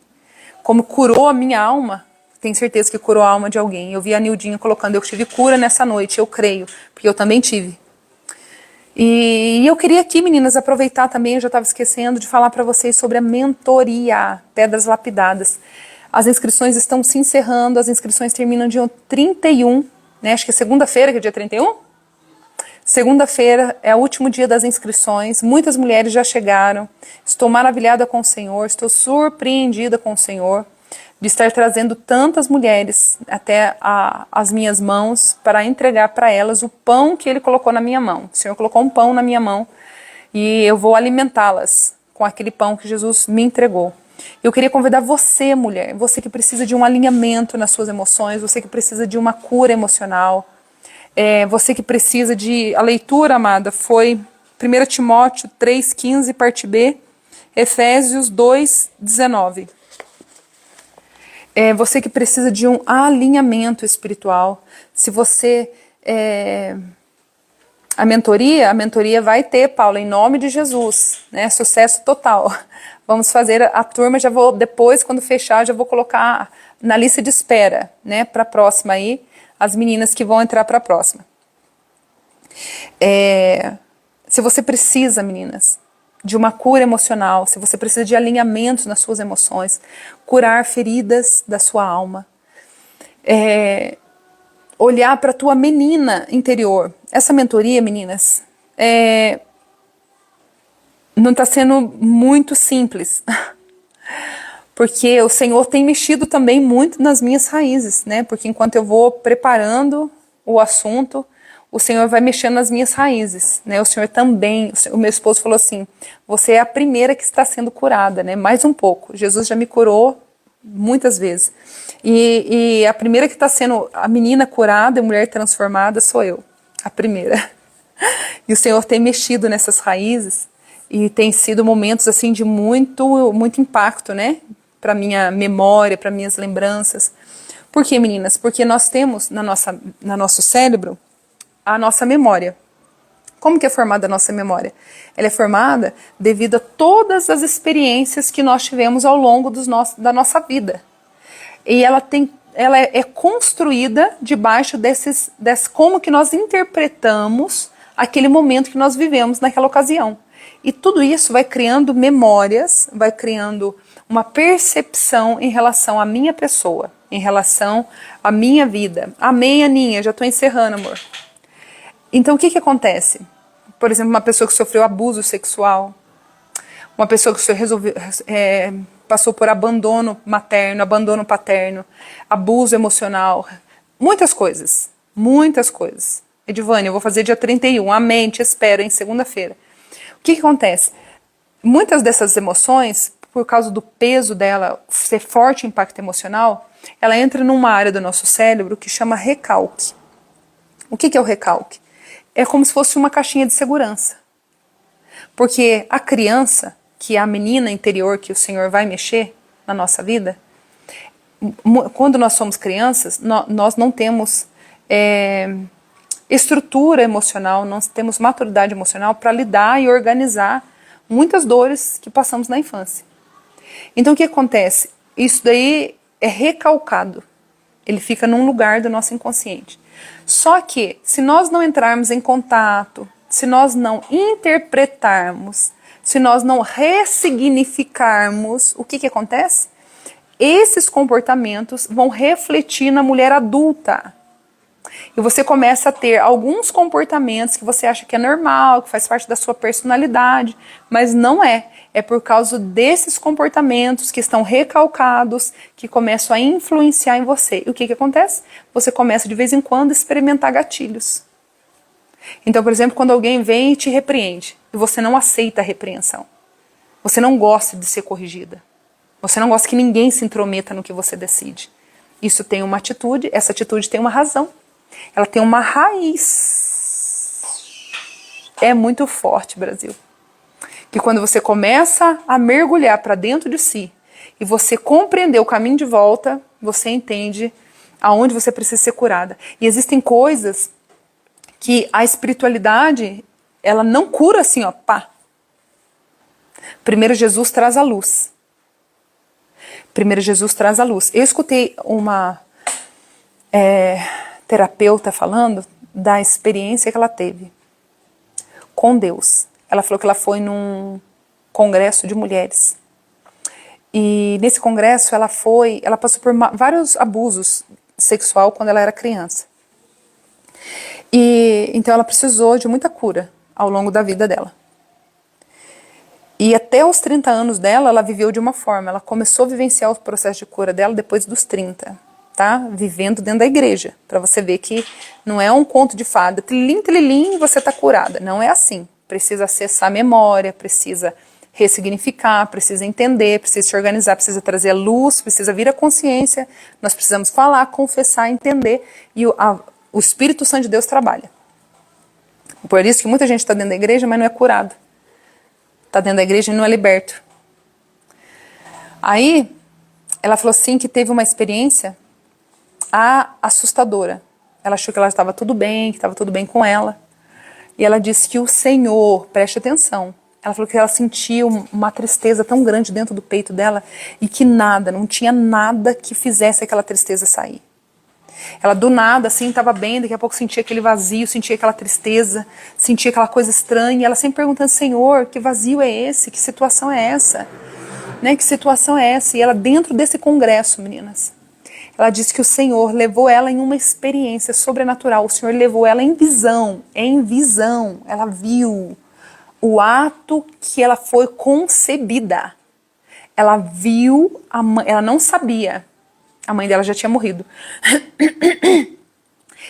Como curou a minha alma, tenho certeza que curou a alma de alguém. Eu vi a Nildinha colocando, eu tive cura nessa noite, eu creio, porque eu também tive. E eu queria aqui, meninas, aproveitar também, eu já estava esquecendo de falar para vocês sobre a mentoria, Pedras Lapidadas. As inscrições estão se encerrando, as inscrições terminam dia 31, né? Acho que é segunda-feira, que é dia 31? Segunda-feira é o último dia das inscrições, muitas mulheres já chegaram, estou maravilhada com o Senhor, estou surpreendida com o Senhor, de estar trazendo tantas mulheres até as minhas mãos para entregar para elas o pão que Ele colocou na minha mão. O Senhor colocou um pão na minha mão e eu vou alimentá-las com aquele pão que Jesus me entregou. Eu queria convidar você, mulher, você que precisa de um alinhamento nas suas emoções, você que precisa de uma cura emocional, você que precisa de... A leitura, amada, foi 1 Timóteo 3,15, parte B, Efésios 2,19. Você que precisa de um alinhamento espiritual. Se você... A mentoria vai ter, Paula, em nome de Jesus, né? Sucesso total. Vamos fazer a turma, já vou, depois, quando fechar, já vou colocar na lista de espera, né? Para a próxima aí, as meninas que vão entrar para a próxima. Se você precisa, meninas, de uma cura emocional, se você precisa de alinhamentos nas suas emoções, curar feridas da sua alma, olhar para a tua menina interior. Essa mentoria, meninas, não está sendo muito simples, porque o Senhor tem mexido também muito nas minhas raízes, né? Porque enquanto eu vou preparando o assunto, o Senhor vai mexendo nas minhas raízes, né? O Senhor também, o meu esposo falou assim, você é a primeira que está sendo curada, né? Mais um pouco. Jesus já me curou muitas vezes. E a primeira que está sendo a menina curada, a mulher transformada, sou eu. A primeira. E o Senhor tem mexido nessas raízes e tem sido momentos assim de muito impacto, né? Para minha memória, para minhas lembranças. Por quê, meninas? Porque nós temos no nosso cérebro a nossa memória. Como que é formada a nossa memória? Ela é formada devido a todas as experiências que nós tivemos ao longo da nossa vida. E ela é construída debaixo como que nós interpretamos aquele momento que nós vivemos naquela ocasião. E tudo isso vai criando memórias, vai criando uma percepção em relação à minha pessoa, em relação à minha vida. Amém, Aninha? Já estou encerrando, amor. Então, o que acontece? Por exemplo, uma pessoa que sofreu abuso sexual, uma pessoa que passou por abandono materno, abandono paterno, abuso emocional, muitas coisas, muitas coisas. Edivânia, eu vou fazer dia 31, amém, te espero, em segunda-feira. O que acontece? Muitas dessas emoções, por causa do peso dela ser forte impacto emocional, ela entra numa área do nosso cérebro que chama recalque. O que é o recalque? É como se fosse uma caixinha de segurança. Porque a criança, que é a menina interior que o Senhor vai mexer na nossa vida, quando nós somos crianças, nós não temos estrutura emocional, não temos maturidade emocional para lidar e organizar muitas dores que passamos na infância. Então o que acontece? Isso daí é recalcado. Ele fica num lugar do nosso inconsciente. Só que, se nós não entrarmos em contato, se nós não interpretarmos, se nós não ressignificarmos, o que acontece? Esses comportamentos vão refletir na mulher adulta. E você começa a ter alguns comportamentos que você acha que é normal, que faz parte da sua personalidade, mas não é. É por causa desses comportamentos que estão recalcados, que começam a influenciar em você. E o que acontece? Você começa de vez em quando a experimentar gatilhos. Então, por exemplo, quando alguém vem e te repreende, e você não aceita a repreensão, você não gosta de ser corrigida, você não gosta que ninguém se intrometa no que você decide. Isso tem uma atitude, essa atitude tem uma razão. Ela tem uma raiz. É muito forte, Brasil. Que quando você começa a mergulhar para dentro de si e você compreender o caminho de volta, você entende aonde você precisa ser curada. E existem coisas que a espiritualidade, ela não cura assim, ó, pá. Primeiro Jesus traz a luz. Primeiro Jesus traz a luz. Eu escutei uma terapeuta falando da experiência que ela teve com Deus. Ela falou que ela foi num congresso de mulheres. E nesse congresso ela passou por vários abusos sexual quando ela era criança. E então ela precisou de muita cura ao longo da vida dela. E até os 30 anos dela, ela viveu de uma forma. Ela começou a vivenciar o processo de cura dela depois dos 30. Tá? Vivendo dentro da igreja. Para você ver que não é um conto de fada. Tlilim, tlilim, você está curada. Não é assim. Precisa acessar a memória, precisa ressignificar, precisa entender, precisa se organizar, precisa trazer a luz, precisa vir a consciência. Nós precisamos falar, confessar, entender, e o Espírito Santo de Deus trabalha. Por isso que muita gente está dentro da igreja, mas não é curado. Está dentro da igreja e não é liberto. Aí, ela falou assim que teve uma experiência assustadora. Ela achou que ela estava tudo bem, que estava tudo bem com ela. E ela disse que o Senhor, preste atenção, ela falou que ela sentiu uma tristeza tão grande dentro do peito dela e que não tinha nada que fizesse aquela tristeza sair. Ela do nada, assim, estava bem, daqui a pouco sentia aquele vazio, sentia aquela tristeza, sentia aquela coisa estranha. E ela sempre perguntando, Senhor, que vazio é esse? Que situação é essa? Né? Que situação é essa? E ela dentro desse congresso, meninas, ela disse que o Senhor levou ela em uma experiência sobrenatural. O Senhor levou ela em visão. Ela viu o ato que ela foi concebida. Ela viu, ela não sabia. A mãe dela já tinha morrido.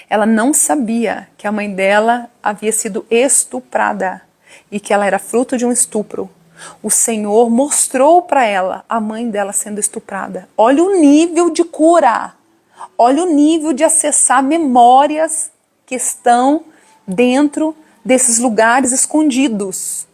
Ela não sabia que a mãe dela havia sido estuprada e que ela era fruto de um estupro. O Senhor mostrou para ela a mãe dela sendo estuprada. Olha o nível de cura. Olha o nível de acessar memórias que estão dentro desses lugares escondidos.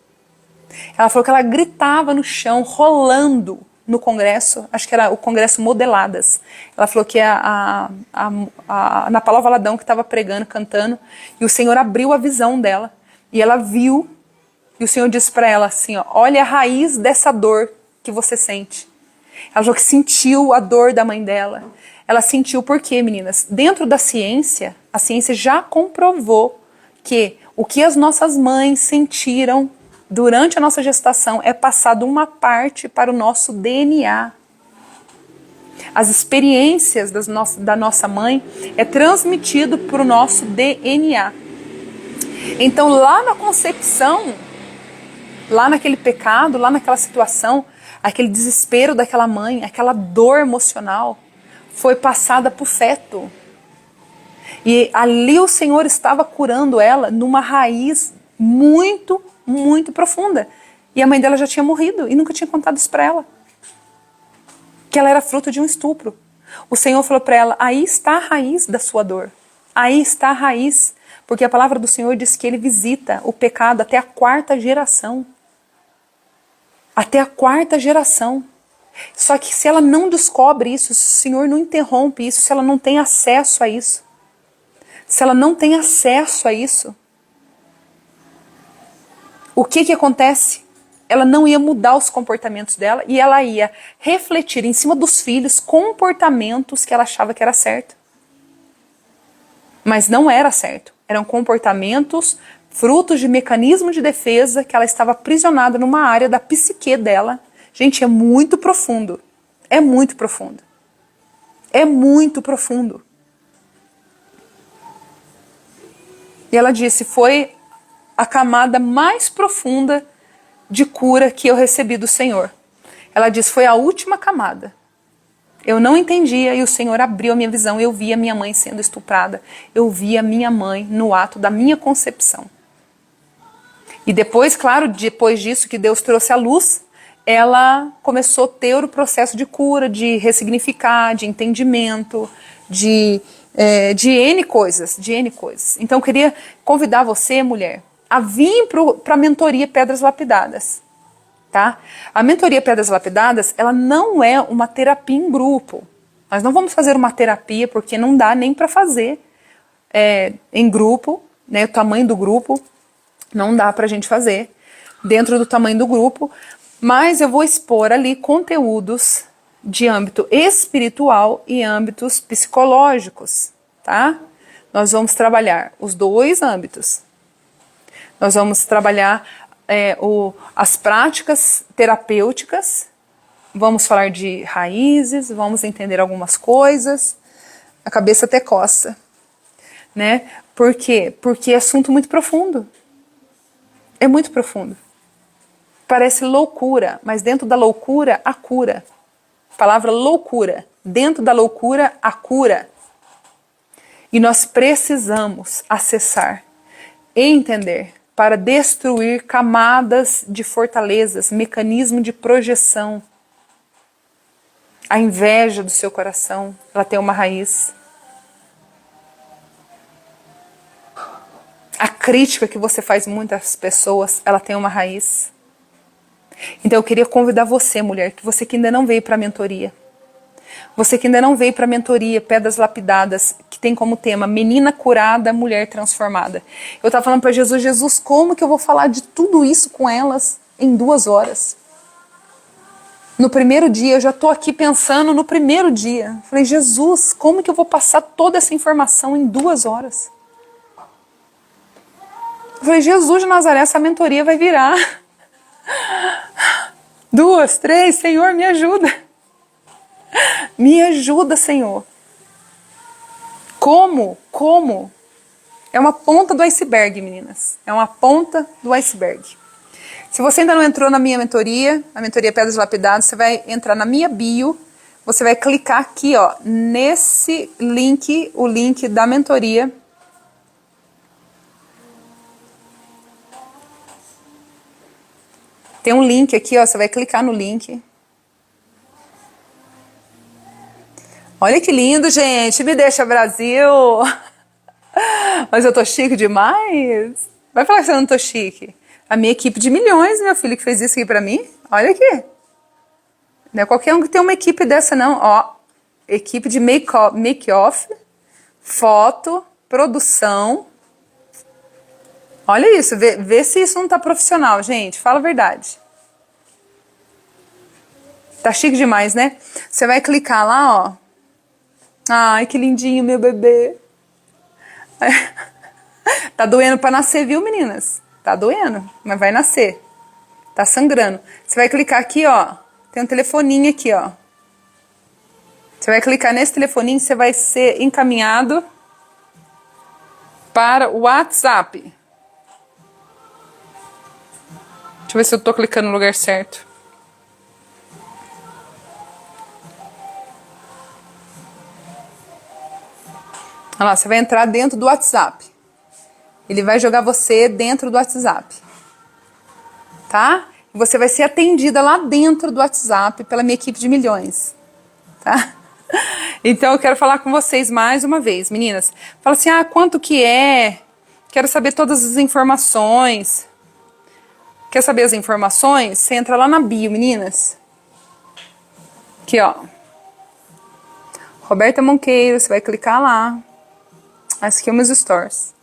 Ela falou que ela gritava no chão, rolando no congresso, acho que era o congresso Modeladas. Ela falou que a Ana Paula Valadão que estava pregando, cantando, e o Senhor abriu a visão dela, e ela viu, e o Senhor disse para ela assim, ó, olha a raiz dessa dor que você sente. Ela falou que sentiu a dor da mãe dela. Ela sentiu por quê, meninas? Dentro da ciência, a ciência já comprovou que o que as nossas mães sentiram durante a nossa gestação é passado uma parte para o nosso DNA. As experiências da nossa mãe é transmitido para o nosso DNA. Então lá na concepção, lá naquele pecado, lá naquela situação, aquele desespero daquela mãe, aquela dor emocional, foi passada para o feto. E ali o Senhor estava curando ela numa raiz muito, muito profunda. E a mãe dela já tinha morrido e nunca tinha contado isso para ela. Que ela era fruto de um estupro. O Senhor falou para ela, aí está a raiz da sua dor. Aí está a raiz. Porque a palavra do Senhor diz que Ele visita o pecado até a 4ª geração. Até a 4ª geração. Só que se ela não descobre isso, se o Senhor não interrompe isso, se ela não tem acesso a isso, se ela não tem acesso a isso, o que acontece? Ela não ia mudar os comportamentos dela e ela ia refletir em cima dos filhos comportamentos que ela achava que era certo. Mas não era certo. Eram comportamentos frutos de mecanismo de defesa que ela estava aprisionada numa área da psique dela. Gente, é muito profundo. É muito profundo. É muito profundo. E ela disse, foi a camada mais profunda de cura que eu recebi do Senhor. Ela disse, foi a última camada. Eu não entendia e o Senhor abriu a minha visão. Eu vi a minha mãe sendo estuprada. Eu vi a minha mãe no ato da minha concepção. E depois, claro, depois disso que Deus trouxe a luz, ela começou a ter o processo de cura, de ressignificar, de entendimento, de N coisas, Então eu queria convidar você, mulher, a vir para a mentoria Pedras Lapidadas. Tá? A mentoria Pedras Lapidadas, ela não é uma terapia em grupo. Nós não vamos fazer uma terapia porque não dá nem para fazer em grupo, né, o tamanho do grupo, não dá para a gente fazer dentro do tamanho do grupo, mas eu vou expor ali conteúdos de âmbito espiritual e âmbitos psicológicos, tá? Nós vamos trabalhar os dois âmbitos. Nós vamos trabalhar as práticas terapêuticas, vamos falar de raízes, vamos entender algumas coisas, a cabeça até coça, né? Por quê? Porque é assunto muito profundo. É muito profundo. Parece loucura, mas dentro da loucura, a cura. Palavra loucura. Dentro da loucura, a cura. E nós precisamos acessar e entender para destruir camadas de fortalezas, mecanismo de projeção. A inveja do seu coração, ela tem uma raiz. A crítica que você faz muitas pessoas, ela tem uma raiz. Então eu queria convidar você, mulher, você que ainda não veio para a mentoria. Você que ainda não veio para a mentoria Pedras Lapidadas, que tem como tema Menina Curada, Mulher Transformada. Eu estava falando para Jesus, Jesus, como que eu vou falar de tudo isso com elas em 2 horas? No primeiro dia, eu já estou aqui pensando no primeiro dia. Falei, Jesus, como que eu vou passar toda essa informação em 2 horas? Eu falei, Jesus de Nazaré, essa mentoria vai virar 2, 3, Senhor, me ajuda. Me ajuda, Senhor. Como? Como? É uma ponta do iceberg, meninas. É uma ponta do iceberg. Se você ainda não entrou na minha mentoria, a mentoria Pedras Lapidadas, você vai entrar na minha bio, você vai clicar aqui, ó, nesse link, o link da mentoria. Tem um link aqui, ó, você vai clicar no link. Olha que lindo, gente. Me deixa, Brasil. Mas eu tô chique demais. Vai falar que eu não tô chique. A minha equipe de milhões, meu filho, que fez isso aqui pra mim. Olha aqui. Não é qualquer um que tem uma equipe dessa, não. Ó, equipe de make-off, foto, produção. Olha isso. Vê se isso não tá profissional, gente. Fala a verdade. Tá chique demais, né? Você vai clicar lá, ó. Ai, que lindinho, meu bebê. Tá doendo pra nascer, viu, meninas? Tá doendo, mas vai nascer. Tá sangrando. Você vai clicar aqui, ó. Tem um telefoninho aqui, ó. Você vai clicar nesse telefoninho, você vai ser encaminhado para o WhatsApp. Deixa eu ver se eu tô clicando no lugar certo. Olha lá, você vai entrar dentro do WhatsApp. Ele vai jogar você dentro do WhatsApp. Tá? E você vai ser atendida lá dentro do WhatsApp pela minha equipe de milhões. Tá? Então eu quero falar com vocês mais uma vez, meninas. Fala assim, quanto que é? Quero saber todas as informações. Quer saber as informações? Você entra lá na bio, meninas. Aqui, ó. Roberta Monqueiro, você vai clicar lá. Esse aqui é meus stores.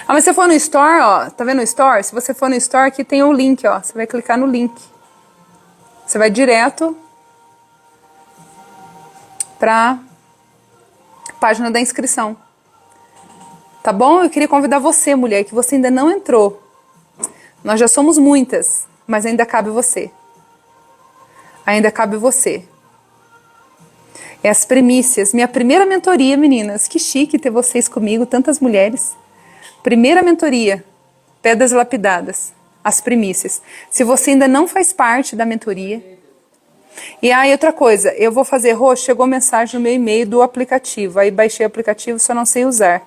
Mas se você for no store, ó, tá vendo o store? Se você for no store, aqui tem o link, ó. Você vai clicar no link. Você vai direto pra página da inscrição. Tá bom? Eu queria convidar você, mulher, que você ainda não entrou. Nós já somos muitas, mas ainda cabe você. Ainda cabe você. É as primícias. Minha primeira mentoria, meninas. Que chique ter vocês comigo, tantas mulheres. Primeira mentoria, Pedras Lapidadas, as primícias. Se você ainda não faz parte da mentoria. E aí outra coisa, eu vou fazer, chegou mensagem no meu e-mail do aplicativo. Aí baixei o aplicativo, só não sei usar.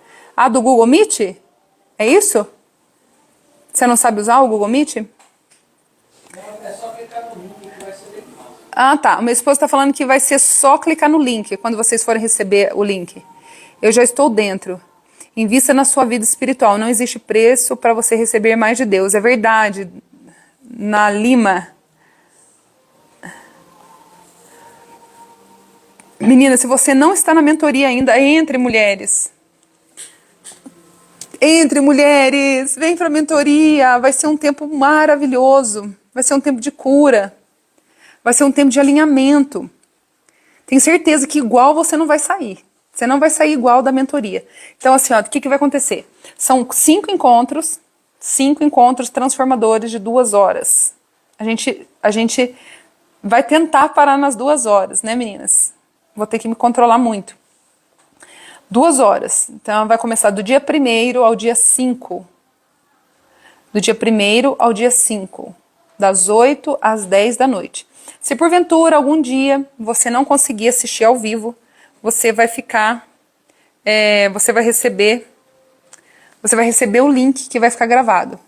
Do Google Meet? É isso? Você não sabe usar o Google Meet? Não, é só clicar no link que vai ser bem fácil. Tá. O meu esposo está falando que vai ser só clicar no link quando vocês forem receber o link. Eu já estou dentro. Invista na sua vida espiritual. Não existe preço para você receber mais de Deus. É verdade. Na Lima. Menina, se você não está na mentoria ainda, entre, mulheres. Entre, mulheres. Vem para a mentoria. Vai ser um tempo maravilhoso. Vai ser um tempo de cura. Vai ser um tempo de alinhamento. Tenho certeza que igual você não vai sair. Você não vai sair igual da mentoria. Então, assim, ó, o que vai acontecer? São 5 encontros transformadores de 2 horas. A gente vai tentar parar nas 2 horas, né, meninas? Vou ter que me controlar muito. 2 horas. Então, vai começar do dia 1º ao dia 5. Do dia 1º ao dia 5. Das 8 às 10 da noite. Se porventura, algum dia, você não conseguir assistir ao vivo, você vai ficar, você vai receber você vai receber o link que vai ficar gravado.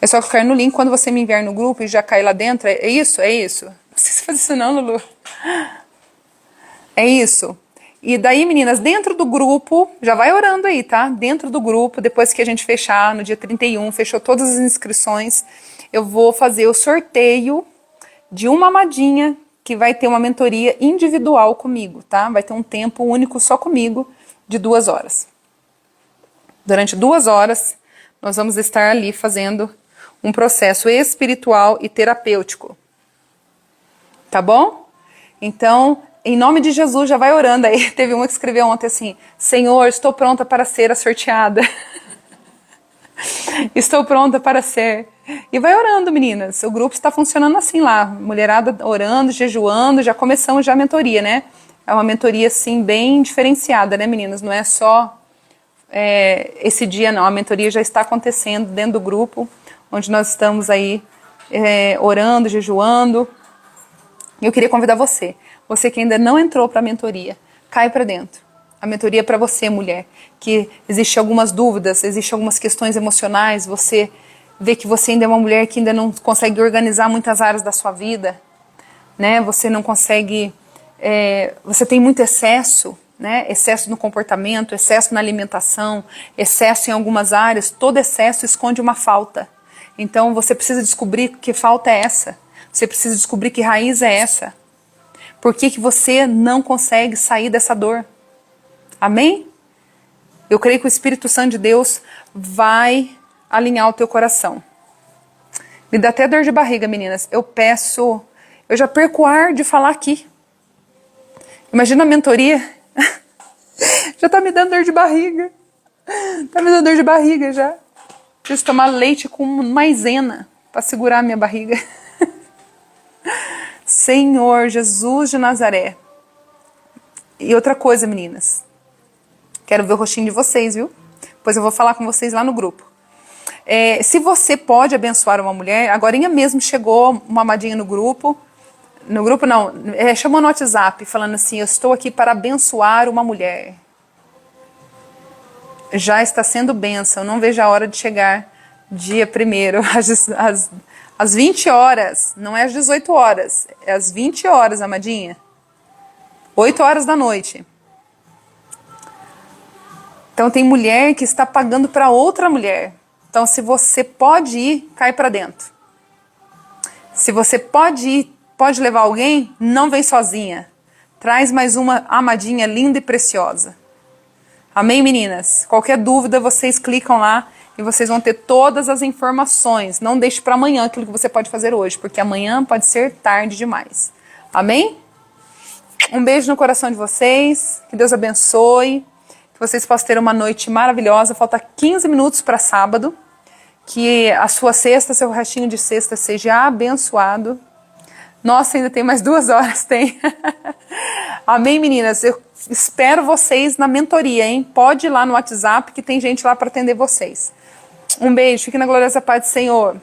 É só clicar no link quando você me enviar no grupo e já cair lá dentro. É isso? É isso. Não precisa fazer isso não, Lulu. É isso. E daí, meninas, dentro do grupo, já vai orando aí, tá? Dentro do grupo, depois que a gente fechar no dia 31, fechou todas as inscrições, eu vou fazer o sorteio de uma amadinha que vai ter uma mentoria individual comigo, tá? Vai ter um tempo único só comigo de 2 horas. Durante 2 horas, nós vamos estar ali fazendo um processo espiritual e terapêutico. Tá bom? Então, em nome de Jesus, já vai orando aí. Teve uma que escreveu ontem assim: Senhor, estou pronta para ser a sorteada. Estou pronta para ser. E vai orando, meninas. O grupo está funcionando assim lá. Mulherada orando, jejuando. Já começamos já a mentoria, né? É uma mentoria, assim, bem diferenciada, né, meninas? Não é só esse dia, não. A mentoria já está acontecendo dentro do grupo, onde nós estamos aí orando, jejuando. Eu queria convidar você que ainda não entrou para a mentoria, cai para dentro. A mentoria é para você, mulher, que existe algumas dúvidas, existe algumas questões emocionais, você vê que você ainda é uma mulher que ainda não consegue organizar muitas áreas da sua vida, né? Você não consegue, você tem muito excesso, né? Excesso no comportamento, excesso na alimentação, excesso em algumas áreas, todo excesso esconde uma falta. Então você precisa descobrir que falta é essa, você precisa descobrir que raiz é essa. Por que você não consegue sair dessa dor? Amém? Eu creio que o Espírito Santo de Deus vai alinhar o teu coração. Me dá até dor de barriga, meninas. Eu já perco o ar de falar aqui. Imagina a mentoria. Já tá me dando dor de barriga. Tá me dando dor de barriga já. Preciso tomar leite com maisena para segurar a minha barriga. Senhor Jesus de Nazaré. E outra coisa, meninas. Quero ver o rostinho de vocês, viu? Depois eu vou falar com vocês lá no grupo. Se você pode abençoar uma mulher, agorinha mesmo chegou uma amadinha no grupo. No grupo não, chamou no WhatsApp, falando assim: eu estou aqui para abençoar uma mulher. Já está sendo bênção, não vejo a hora de chegar dia 1º, às 20 horas, não é às 18 horas, é às 20 horas, amadinha. 8 horas da noite. Então tem mulher que está pagando para outra mulher. Então se você pode ir, cai para dentro. Se você pode ir, pode levar alguém, não vem sozinha. Traz mais uma amadinha linda e preciosa. Amém, meninas? Qualquer dúvida, vocês clicam lá e vocês vão ter todas as informações. Não deixe para amanhã aquilo que você pode fazer hoje, porque amanhã pode ser tarde demais. Amém? Um beijo no coração de vocês. Que Deus abençoe. Que vocês possam ter uma noite maravilhosa. Falta 15 minutos para sábado. Que a sua sexta, seu restinho de sexta seja abençoado. Nossa, ainda tem mais 2 horas, tem. Amém, meninas? Eu espero vocês na mentoria, hein? Pode ir lá no WhatsApp que tem gente lá para atender vocês. Um beijo, fique na gloriosa paz do Senhor.